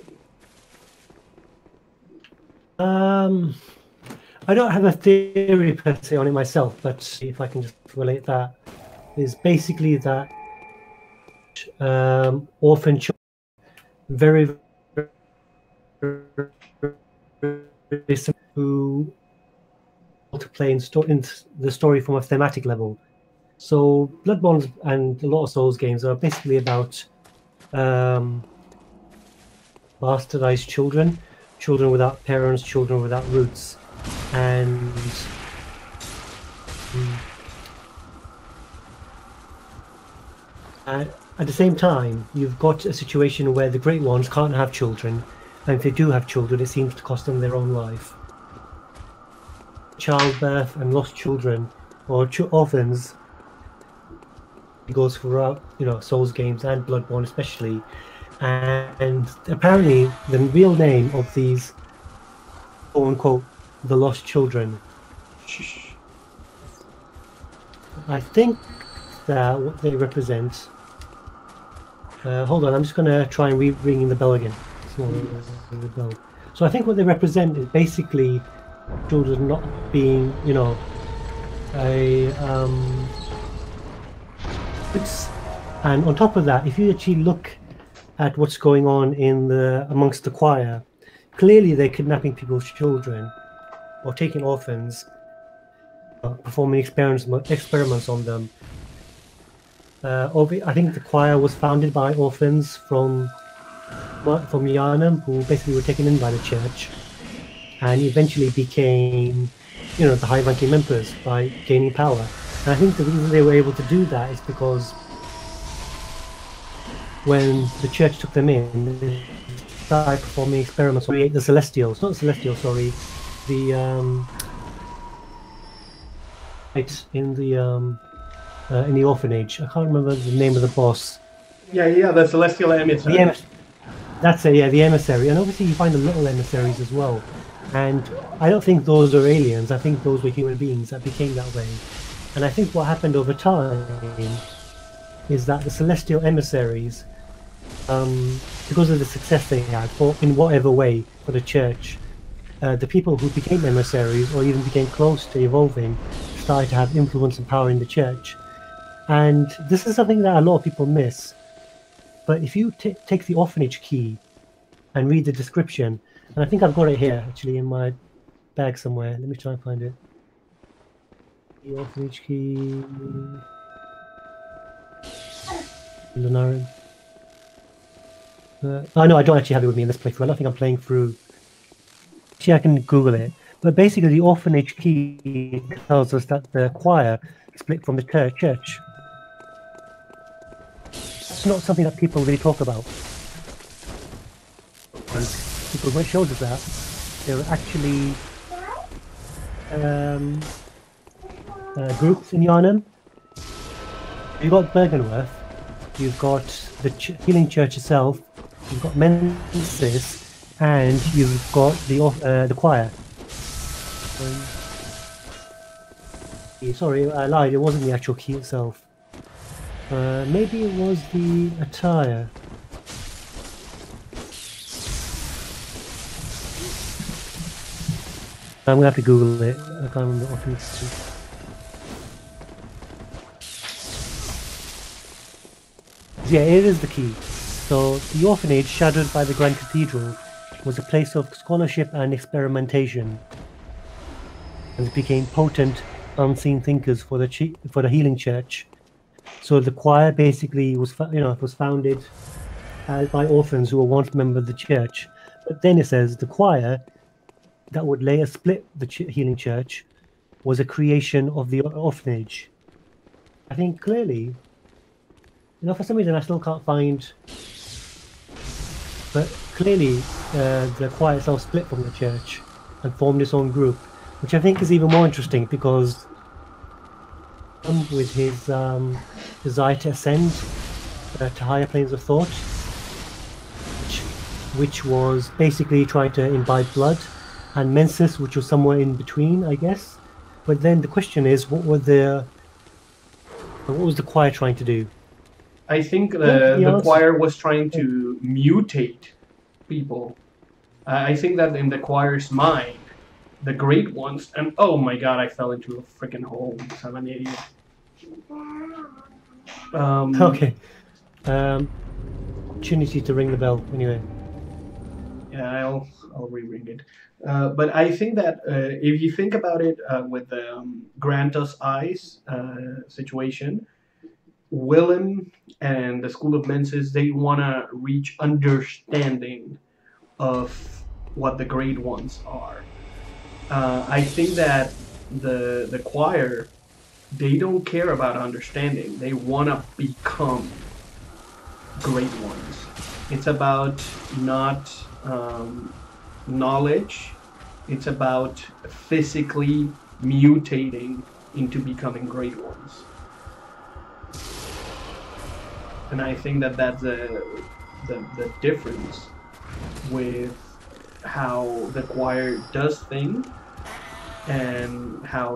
I don't have a theory per se on it myself, but if I can just relate that, is basically that orphan children, very, who to play in the story from a thematic level. So Bloodborne and a lot of Souls games are basically about bastardized children, children without parents, children without roots, and at the same time, you've got a situation where the great ones can't have children, and if they do have children, it seems to cost them their own life. Childbirth and lost children, or orphans, it goes throughout, Souls games and Bloodborne especially. And apparently, the real name of these, quote unquote, the lost children, I think that what they represent. Hold on, I'm just going to try and ring the bell again. So I think what they represent is basically children not being, and on top of that, if you actually look at what's going on amongst the choir, clearly they're kidnapping people's children or taking orphans, performing experiments on them. I think the choir was founded by orphans from Yarnam, who basically were taken in by the church, and eventually became, the high-ranking members by gaining power. And I think the reason they were able to do that is because when the church took them in, they started performing experiments to create the Celestials. Not the Celestials, sorry. The in the orphanage. I can't remember the name of the boss. Yeah, the Celestial Emissary. That's it, yeah, the emissary. And obviously you find the little emissaries as well. And I don't think those are aliens. I think those were human beings that became that way. And I think what happened over time is that the Celestial Emissaries because of the success they had, for in whatever way for the church, the people who became emissaries or even became close to evolving started to have influence and power in the church. And this is something that a lot of people miss. But if you take the Orphanage Key and read the description, and I think I've got it here actually in my bag somewhere. Let me try and find it. The Orphanage Key. Lunarin. Oh no, I don't actually have it with me in this playthrough. I don't think I'm playing through. Actually, I can Google it. But basically, the Orphanage Key tells us that the choir split from the church. It's not something that people really talk about. And people when it shows us that there were actually groups in Yarnum. You've got Bergenworth, you've got the Healing Church itself, you've got Mensis, and you've got the choir. Sorry, I lied. It wasn't the actual key itself. Maybe it was the attire. I'm gonna have to Google it. I can't remember often. Yeah, it is the key. So the orphanage, shadowed by the Grand Cathedral, was a place of scholarship and experimentation, and it became potent, unseen thinkers for the Healing Church. So the choir basically was, was founded by orphans who were once members of the church. But then it says the choir that would later split the Healing Church was a creation of the orphanage. I think clearly, for some reason I still can't find, but clearly the choir itself split from the church and formed its own group, which I think is even more interesting because with his desire to ascend to higher planes of thought, which was basically trying to imbibe blood, and Mensis, which was somewhere in between, I guess. But then the question is, what was the choir trying to do? I think the choir was trying to mutate people. I think that in the choir's mind, the great ones, and oh my god, I fell into a freaking hole because I'm an idiot. Okay. Opportunity to ring the bell, anyway. Yeah, I'll re-ring it. But I think that if you think about it with the Grantos Eyes situation, Willem and the School of Mensis, they want to reach understanding of what the Great Ones are. I think that the choir, they don't care about understanding. They want to become Great Ones. It's about not knowledge. It's about physically mutating into becoming Great Ones. And I think that that's the difference with how the choir does things and how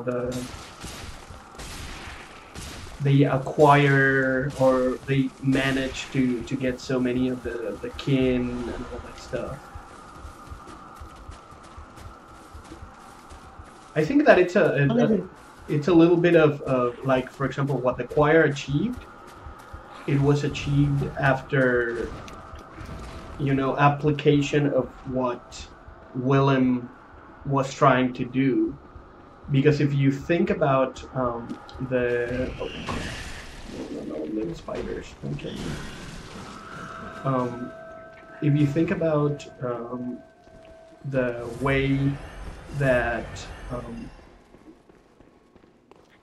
they acquire or they manage to get so many of the kin and all that stuff. I think that it's a little bit of like, for example, what the choir achieved. It was achieved after, application of what Willem was trying to do. Because if you think about the little spiders, okay. If you think about the way that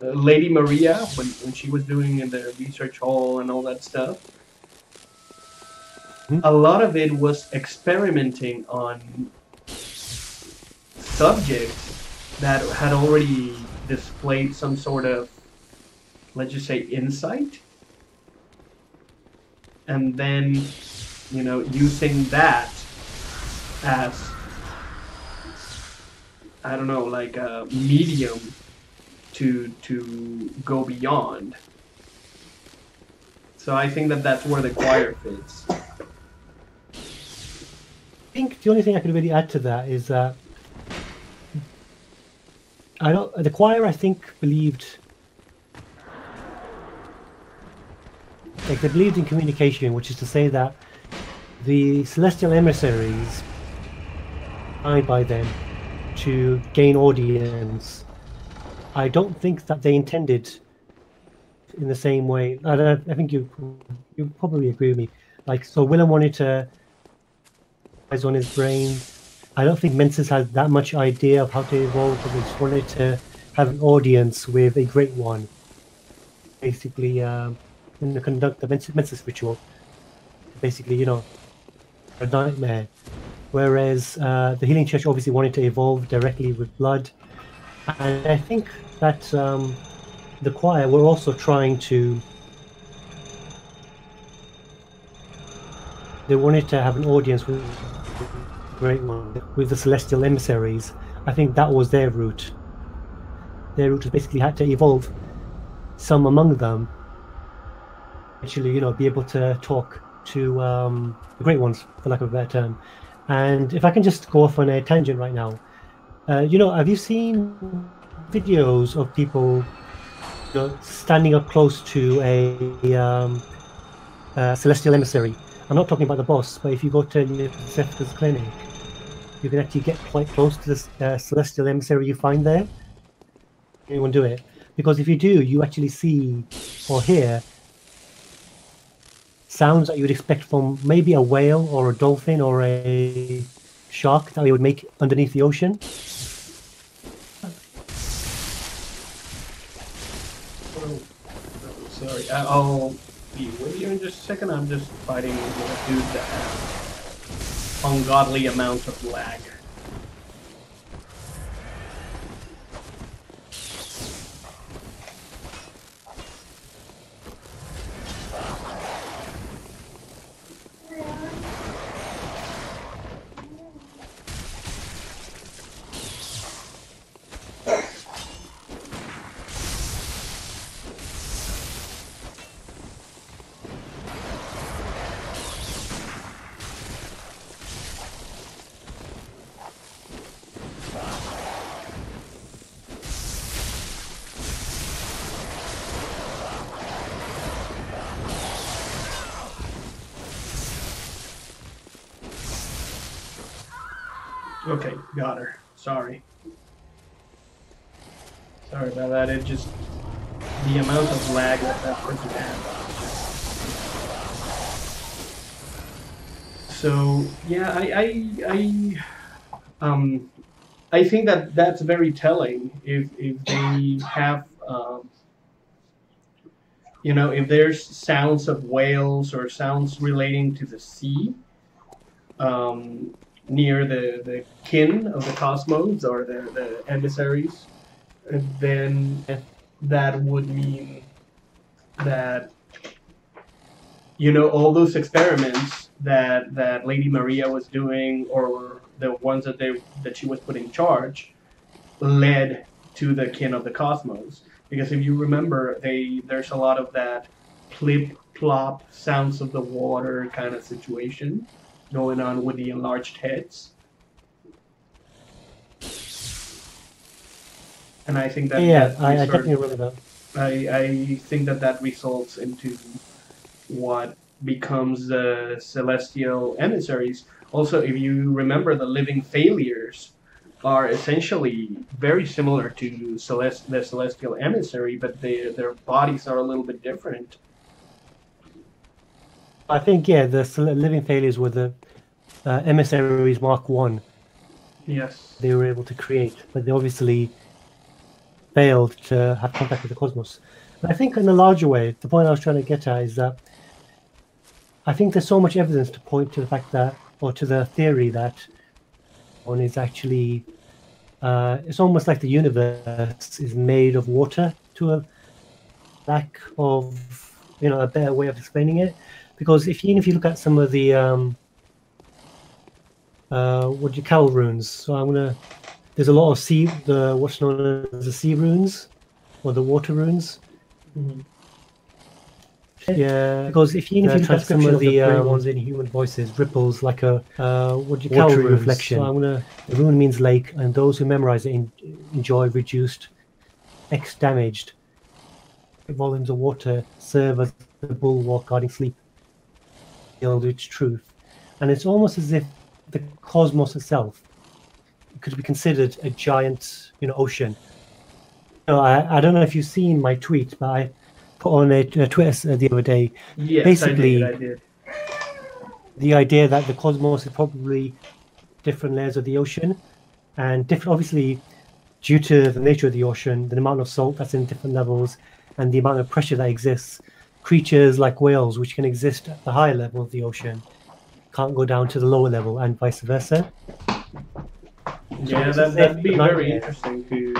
Lady Maria, when she was doing in the research hall and all that stuff, a lot of it was experimenting on subjects that had already displayed some sort of, let's just say, insight. And then, using that as, I don't know, like a medium to go beyond. So I think that that's where the choir fits. think the only thing I could really add to that is that the choir, I think, believed, like, they believed in communication, which is to say that the celestial emissaries signed by them to gain audience. I don't think that they intended in the same way. I think you probably agree with me. Like, so Willem wanted to eyes on his brain. I don't think Mensis had that much idea of how to evolve, but they just wanted to have an audience with a great one. Basically, conduct the Mensis ritual. Basically, you know, a nightmare. Whereas the Healing Church obviously wanted to evolve directly with blood. And I think that the choir were also trying to... They wanted to have an audience with a great one, with the Celestial Emissaries. I think that was their route. Their route was basically had to evolve some among them. Actually, you know, be able to talk to the great ones, for lack of a better term. And if I can just go off on a tangent right now, you know, have you seen videos of people, you know, standing up close to a celestial emissary? I'm not talking about the boss, but if you go to Zephyr's clinic, you can actually get quite close to this celestial emissary you find there. Anyone do it? Because if you do, you actually see or hear sounds that you would expect from maybe a whale or a dolphin or a shark that we would make underneath the ocean. Oh, sorry. I'll be with you in just a second. I'm just fighting with a dude that has ungodly amount of lag. Okay, got her. Sorry. Sorry about that. It just... the amount of lag that person had. So, yeah, I think that that's very telling if they have, you know, if there's sounds of whales or sounds relating to the sea, near the kin of the cosmos or the emissaries, then that would mean that, you know, all those experiments that Lady Maria was doing, or the ones that she was put in charge, led to the kin of the cosmos. Because if you remember, there's a lot of that plip plop sounds of the water kind of situation going on with the enlarged heads. And I think that I definitely remember that. I think that results into what becomes the celestial emissaries. Also, if you remember, the living failures are essentially very similar to the celestial emissary, but their bodies are a little bit different. I think, yeah, the living failures were the emissaries Mark 1. Yes. They were able to create, but they obviously failed to have contact with the cosmos. But I think in a larger way, the point I was trying to get at is that I think there's so much evidence to point to the fact that, or to the theory that one is actually, it's almost like the universe is made of water, to a lack of, you know, a better way of explaining it. Because even if you look at some of the what do you call runes? So there's a lot of what's known as the sea runes or the water runes. Mm-hmm. Yeah, because if you look at some of the ones in human voices, ripples like a what do you call watery reflection. So I'm gonna. The rune means lake, and those who memorize it enjoy reduced X damaged. Volumes of water serve as the bulwark guarding sleep. Its truth, and it's almost as if the cosmos itself could be considered a giant, ocean. I don't know if you've seen my tweet, but I put on a Twitter the other day. Yes, basically, I did. The idea that the cosmos is probably different layers of the ocean, and different, obviously, due to the nature of the ocean, the amount of salt that's in different levels, and the amount of pressure that exists, creatures like whales, which can exist at the higher level of the ocean, can't go down to the lower level, and vice versa. Yeah, that'd be very interesting to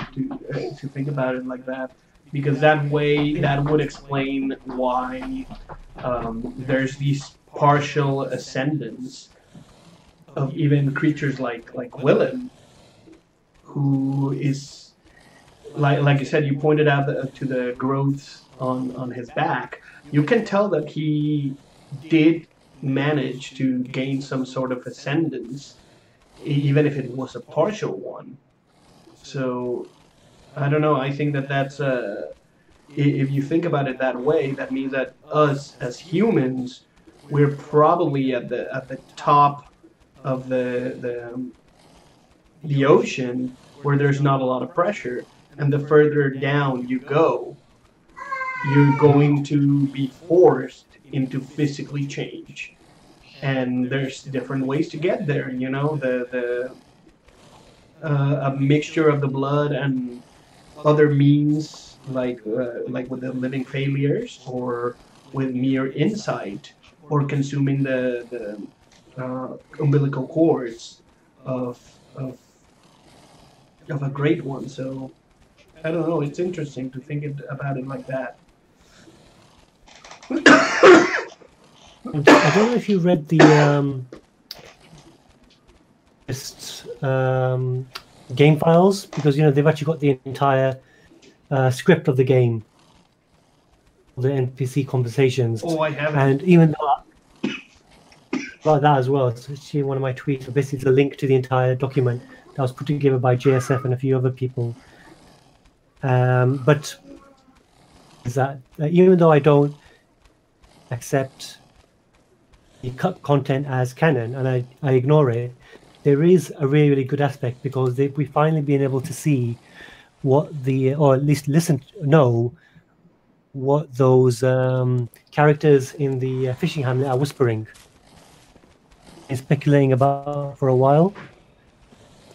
think about it like that, because that would explain why there's these partial ascendants of even creatures like Willem, who is like you said, you pointed out to the growths on his back. You can tell that he did manage to gain some sort of ascendance, even if it was a partial one. So, I don't know. I think that's if you think about it that way, that means that us as humans, we're probably at the top of the ocean, where there's not a lot of pressure, and the further down you go, you're going to be forced into physically change. And there's different ways to get there. A mixture of the blood and other means, like with the living failures, or with mere insight, or consuming the umbilical cords of a great one. So I don't know. It's interesting to think about it like that. I don't know if you read the game files, because they've actually got the entire script of the game, the NPC conversations. Oh, I haven't. And even like that as well. It's actually in one of my tweets. Basically, it's a link to the entire document that was put together by JSF and a few other people. But is that even though I don't accept the cut content as canon, and I ignore it, there is a really, really good aspect, because we finally been able to see what or at least know what those characters in the fishing hamlet are whispering and speculating about for a while.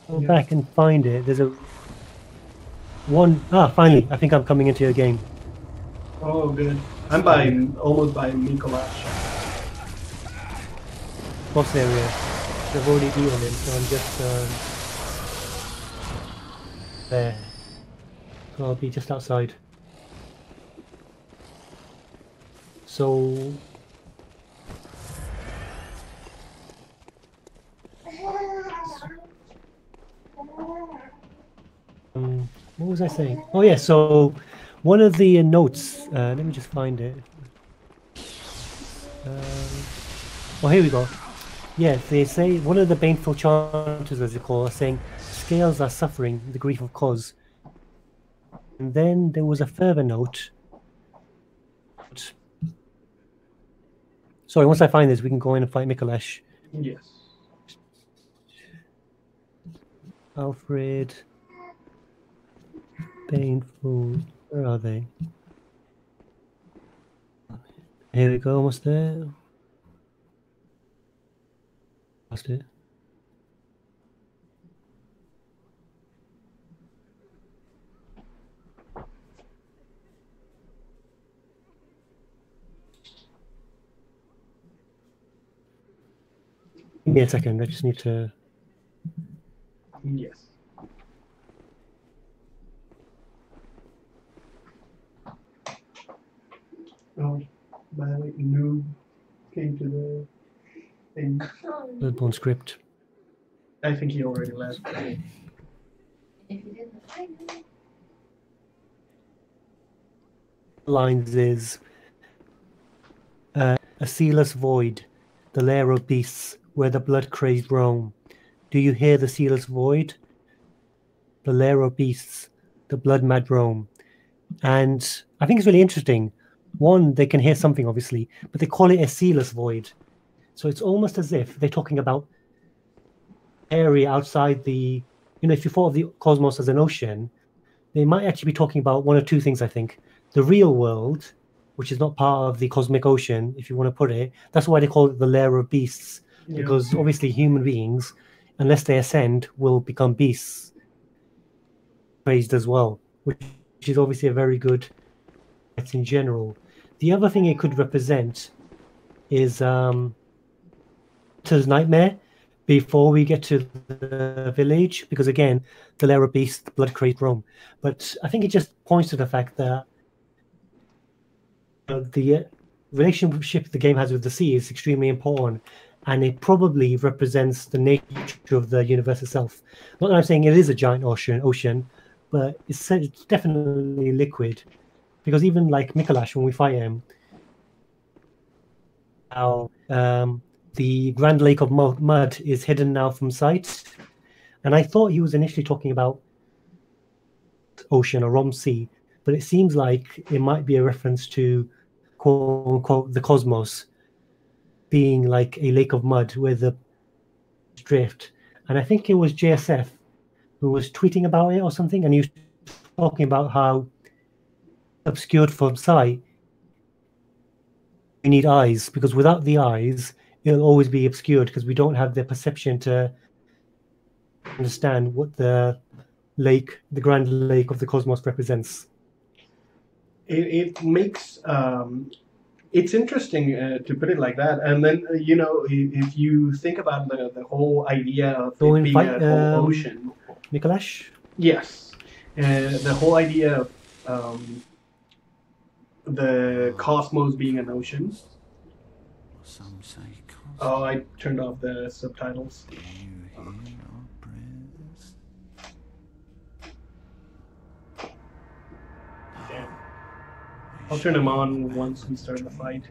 Go back and find it. There's finally, I think I'm coming into your game. Oh, good. I'm almost by Mikolash. Boss area. I've already been on him, so I'm just there. So I'll be just outside. So what was I saying? Oh yeah, so one of the notes, let me just find it. Oh, here we go. Yeah, they say one of the baneful chanters, as they call it, saying scales are suffering the grief of cause. And then there was a further note. Sorry, once I find this, we can go in and fight Mikolash. Yes. Alfred. Baneful. Where are they? Here we go, almost there. Lost it. Give me a second, I just need to... Yes. Oh, by the way, Noob came to the thing. Bloodborne script. I think he already left. Lines is A sealess void, the lair of beasts, where the blood-crazed roam. Do you hear the sealess void? The lair of beasts, the blood-mad roam. And I think it's really interesting. One, they can hear something, obviously, but they call it a sealess void. So it's almost as if they're talking about area outside the, if you thought of the cosmos as an ocean, they might actually be talking about one or two things, I think. The real world, which is not part of the cosmic ocean, if you want to put it. That's why they call it the lair of beasts, because obviously human beings, unless they ascend, will become beasts. Praised as well, which is obviously a very good in general. The other thing it could represent is to the nightmare before we get to the village, because again, the lair of beasts, the blood-crazed Rome. But I think it just points to the fact that the relationship the game has with the sea is extremely important, and it probably represents the nature of the universe itself. Not that I'm saying it is a giant ocean, but it's definitely liquid. Because even like Mikolash, when we fight him, how the Grand Lake of Mud is hidden now from sight. And I thought he was initially talking about ocean or Rom Sea, but it seems like it might be a reference to quote unquote the cosmos being like a lake of mud where the drift. And I think it was JSF who was tweeting about it or something, and he was talking about how obscured from sight we need eyes, because without the eyes it'll always be obscured, because we don't have the perception to understand what the grand lake of the cosmos represents. It makes it's interesting to put it like that. And then if you think about the whole idea of it being a whole ocean, Mikolash? Yes, the whole idea of the cosmos being an ocean. Some say cosmos. Oh, I turned off the subtitles. Do you hear our prayers? Damn. I'll turn them on once we start the fight.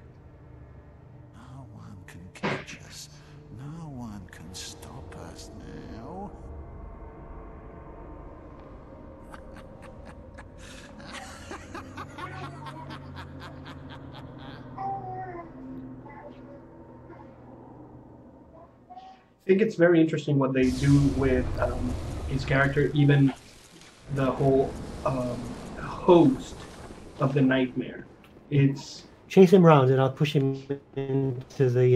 No one can catch us. No one can stop us now. I think it's very interesting what they do with his character, even the whole host of the nightmare. It's chase him around and I'll push him into the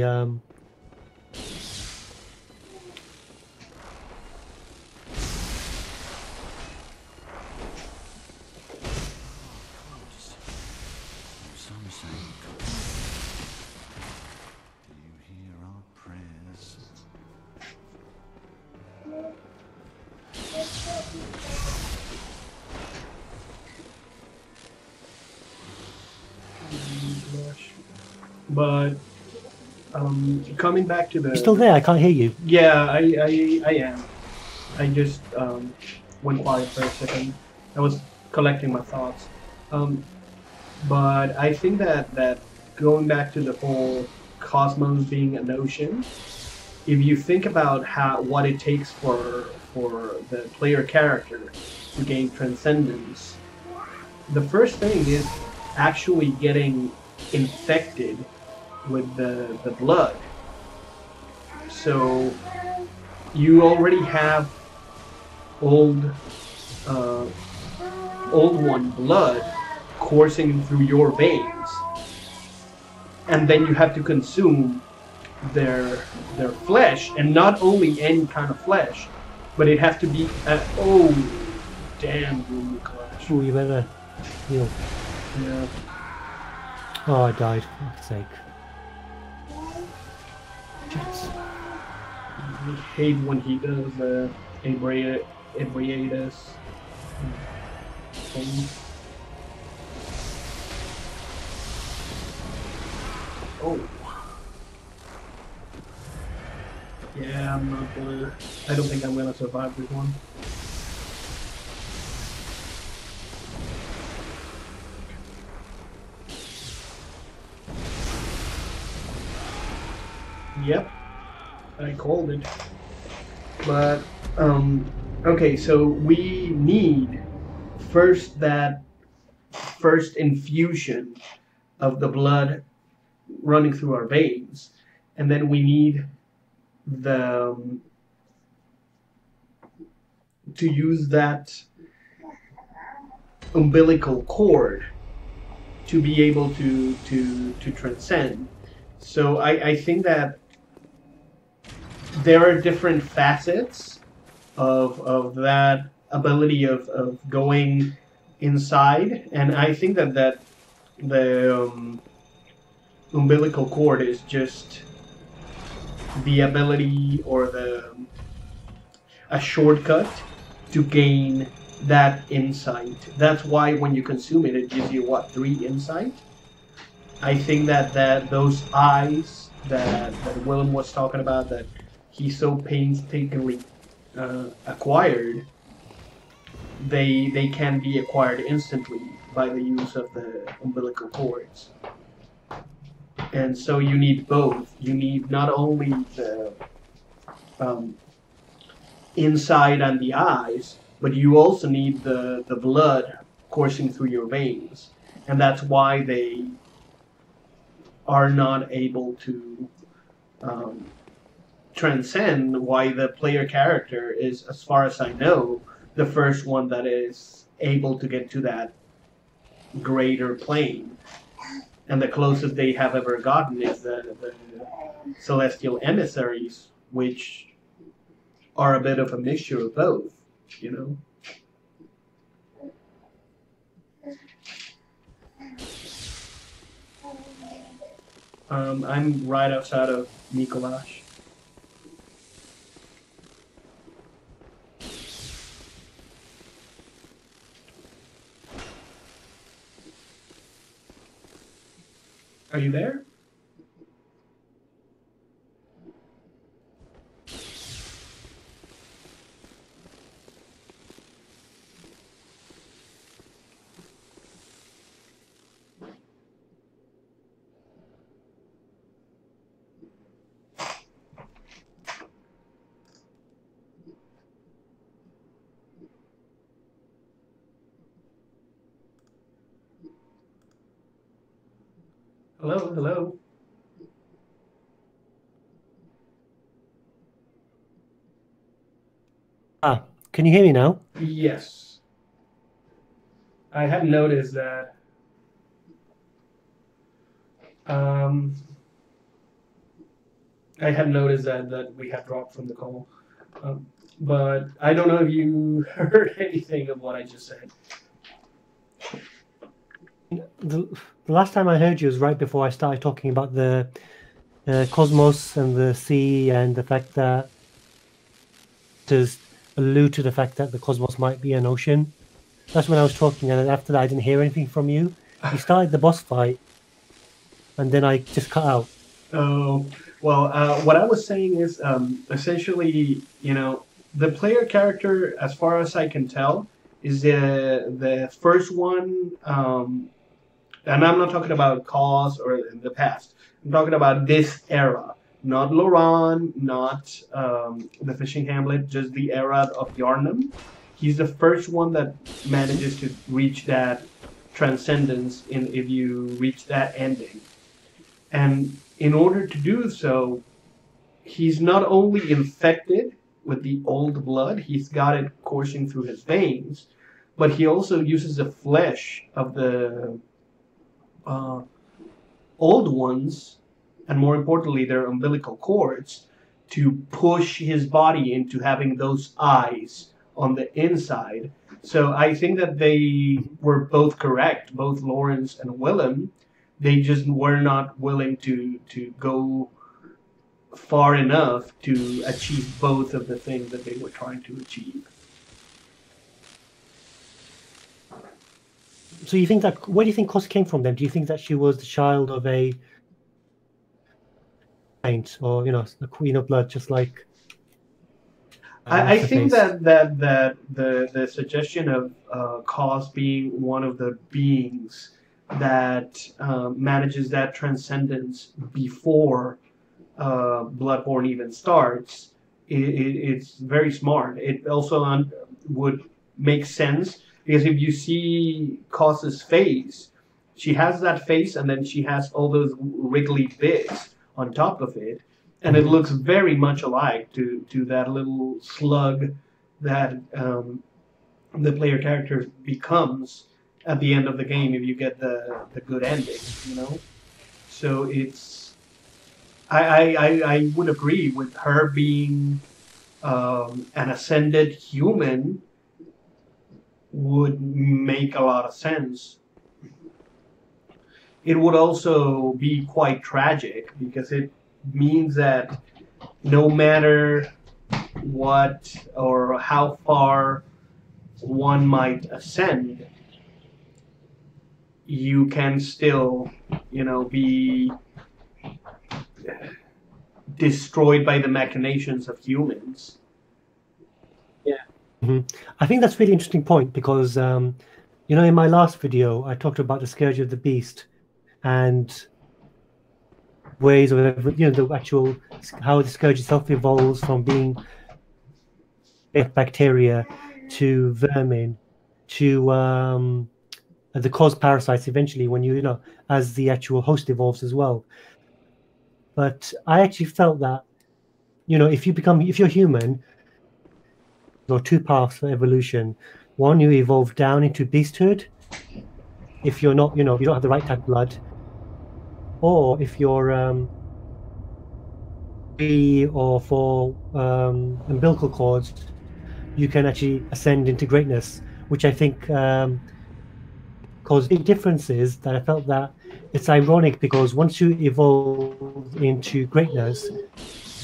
Some say cosmos. Do you hear our prayers? But coming back to the. You're still there? I can't hear you. Yeah, I am. I just went quiet for a second. I was collecting my thoughts. But I think that going back to the whole cosmos being an ocean, if you think about what it takes for the player character to gain transcendence, the first thing is actually getting infected with the blood. So you already have old one blood coursing through your veins, and then you have to consume their flesh, and not only any kind of flesh, but it has to be oh damn good clash. Ooh, you better heal. Yeah. Oh, I died, for fuck's sake. Shit. I hate when he does Ebriatus thing. Oh. Yeah, I don't think I'm gonna survive this one. Yep, I called it. But okay, so we need first that first infusion of the blood running through our veins, and then we need the to use that umbilical cord to be able to transcend. So I think that there are different facets of that ability of going inside, and I think that the umbilical cord is just the ability or the a shortcut to gain that insight. That's why when you consume it, it gives you what, 3 insight. I think that those eyes that Willem was talking about, that he so painstakingly acquired, they can be acquired instantly by the use of the umbilical cords. And so you need both. You need not only the inside and the eyes, but you also need the blood coursing through your veins. And that's why they are not able to transcend, why the player character is, as far as I know, the first one that is able to get to that greater plane. And the closest they have ever gotten is the celestial emissaries, which are a bit of a mixture of both, you know. I'm right outside of Mikolash. Are you there? Hello, hello. Ah, can you hear me now? Yes. I had noticed that um, that we had dropped from the call. But I don't know if you heard anything of what I just said. The last time I heard you was right before I started talking about the cosmos and the sea, and the fact that to allude to the fact that the cosmos might be an ocean. That's when I was talking, and after that I didn't hear anything from you. You started the boss fight, and then I just cut out. Oh, well, what I was saying is essentially, you know, the player character, as far as I can tell, is the first one, and I'm not talking about cause or in the past. I'm talking about this era, not Loran, not the fishing Hamlet, just the era of Yarnum. He's the first one that manages to reach that transcendence in if you reach that ending. And in order to do so, he's not only infected with the old blood, he's got it coursing through his veins, but he also uses the flesh of the old ones, and more importantly, their umbilical cords, to push his body into having those eyes on the inside. So I think that they were both correct, both Lawrence and Willem. They just were not willing to go far enough to achieve both of the things that they were trying to achieve. So you think that, where do you think Kos came from then? Do you think that she was the child of a saint, or the Queen of Blood, just like? I think that the suggestion of Kos being one of the beings that manages that transcendence before Bloodborne even starts, it's very smart. It also would make sense because if you see Cos's face, she has that face and then she has all those wriggly bits on top of it, and it looks very much alike to that little slug that the player character becomes at the end of the game if you get the good ending, you know? So it's... I would agree with her being an ascended human would make a lot of sense. It would also be quite tragic because it means that no matter what or how far one might ascend, you can still, you know, be destroyed by the machinations of humans. I think that's a really interesting point because, you know, in my last video, I talked about the Scourge of the Beast and ways of, you know, the actual, how the Scourge itself evolves from being bacteria to vermin to the cause parasites eventually when you know, as the actual host evolves as well. But I actually felt that, you know, if you're human, there are two paths for evolution. One, you evolve down into beasthood if you're not, you know, you don't have the right type of blood, or if you're or for umbilical cords, you can actually ascend into greatness, which I think caused big differences. That I felt that it's ironic because once you evolve into greatness,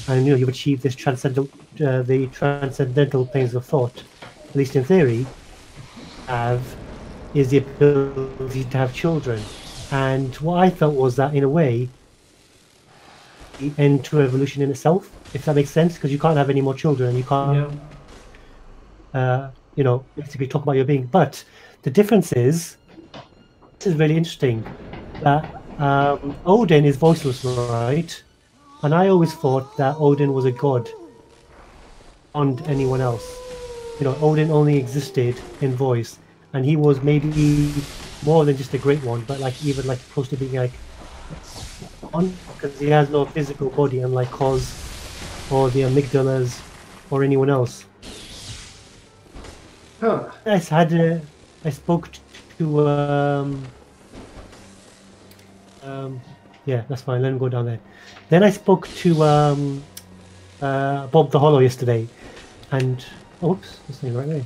and you know you've achieved this the transcendental planes of thought, at least in theory, is the ability to have children. And what I felt was that in a way, the end to evolution in itself, if that makes sense, because you can't have any more children, you can't, you know, basically talk about your being. But the difference is, this is really interesting, that Odin is voiceless, right? And I always thought that Odin was a god beyond anyone else. You know, Odin only existed in voice, and he was maybe more than just a great one, but like even like close to being like on, because he has no physical body, unlike Cos or the amygdalas or anyone else. Huh. I spoke to yeah, that's fine. Let him go down there. Then I spoke to Bob the Hollow yesterday, and oops, this thing right there.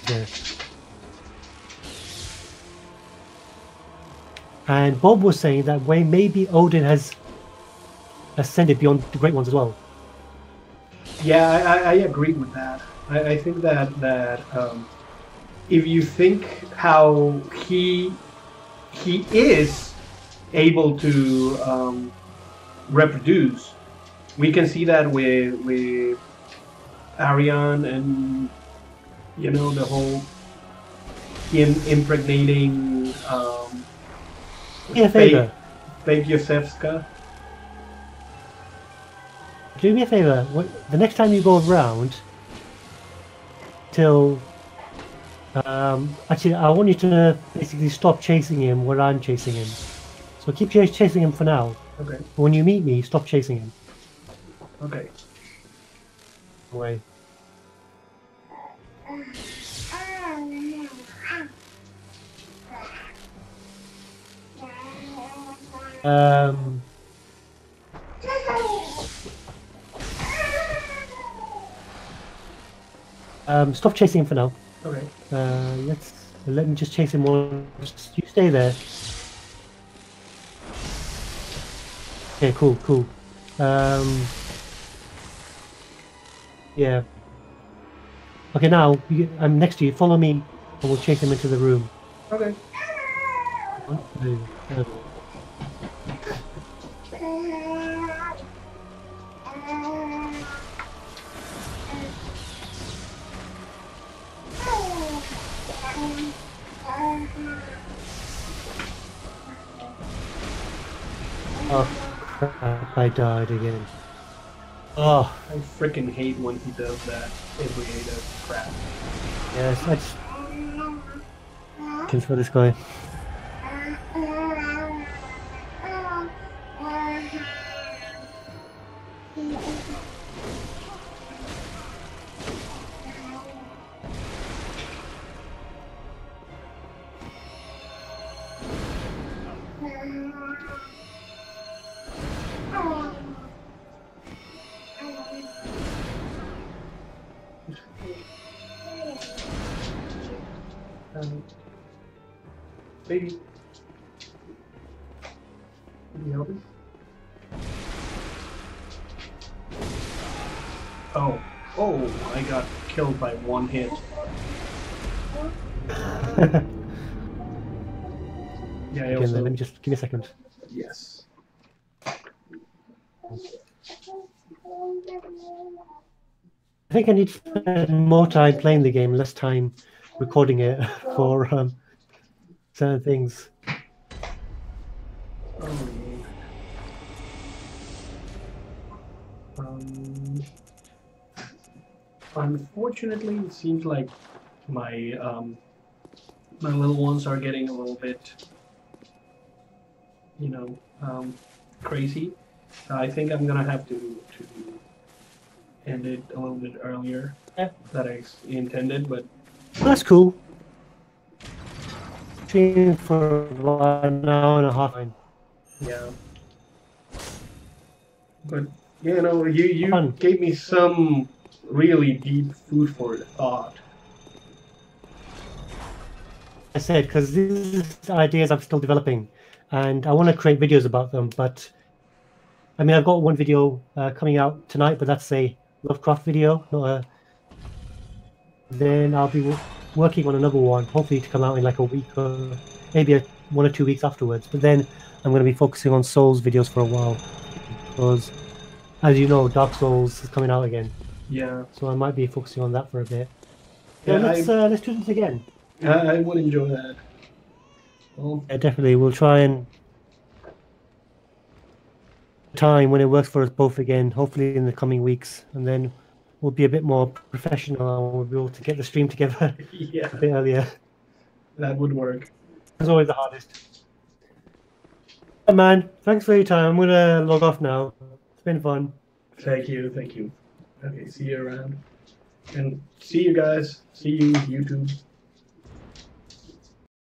Yeah. And Bob was saying that way maybe Odin has ascended beyond the Great Ones as well. Yeah, I agree with that. I think that if you think how he is able to reproduce, we can see that with Arion and, you know, the whole him impregnating fake Yosefska. Do me a favor. The next time you go around, till actually, I want you to basically stop chasing him where I'm chasing him. So keep chasing him for now. Okay. When you meet me, stop chasing him. Okay. Away. Stop chasing him for now. Okay. Let me just chase him more. Just, you stay there. Okay, cool. Yeah. Okay, now I'm next to you. Follow me, and we'll chase him into the room. Okay. 1, 2, 3. Oh crap! I died again. Oh I freaking hate when he does that every crap. yes, I just can for this guy. Baby. Can you help me? Oh. Oh, I got killed by one hit. Yeah, I Okay, also... let me just give me a second. Yes. I think I need to spend more time playing the game, less time recording it for certain things. Oh, unfortunately, it seems like my my little ones are getting a little bit, you know, crazy. I think I'm gonna have to end it a little bit earlier Yeah. than I intended, but That's cool. Stream for about an hour and a half. yeah. But you know, you Fun. gave me some really deep food for thought. I said because these ideas I'm still developing, and I want to create videos about them. But I mean, I've got one video coming out tonight, but that's a Lovecraft video. Not a... Then I'll be working on another one, hopefully to come out in like a week or maybe 1 or 2 weeks afterwards. But then I'm going to be focusing on Souls videos for a while because, as you know, Dark Souls is coming out again. Yeah, So I might be focusing on that for a bit. yeah, So let's do this again. I would enjoy that. Well, Yeah, definitely. We'll try and time when it works for us both again, hopefully in the coming weeks, and then we'll be a bit more professional and we'll be able to get the stream together yeah, a bit earlier. that would work. It's always the hardest. Yeah, man, thanks for your time. I'm gonna log off now. It's been fun. Thank you, thank you. Okay, see you around. And see you guys. See you, YouTube.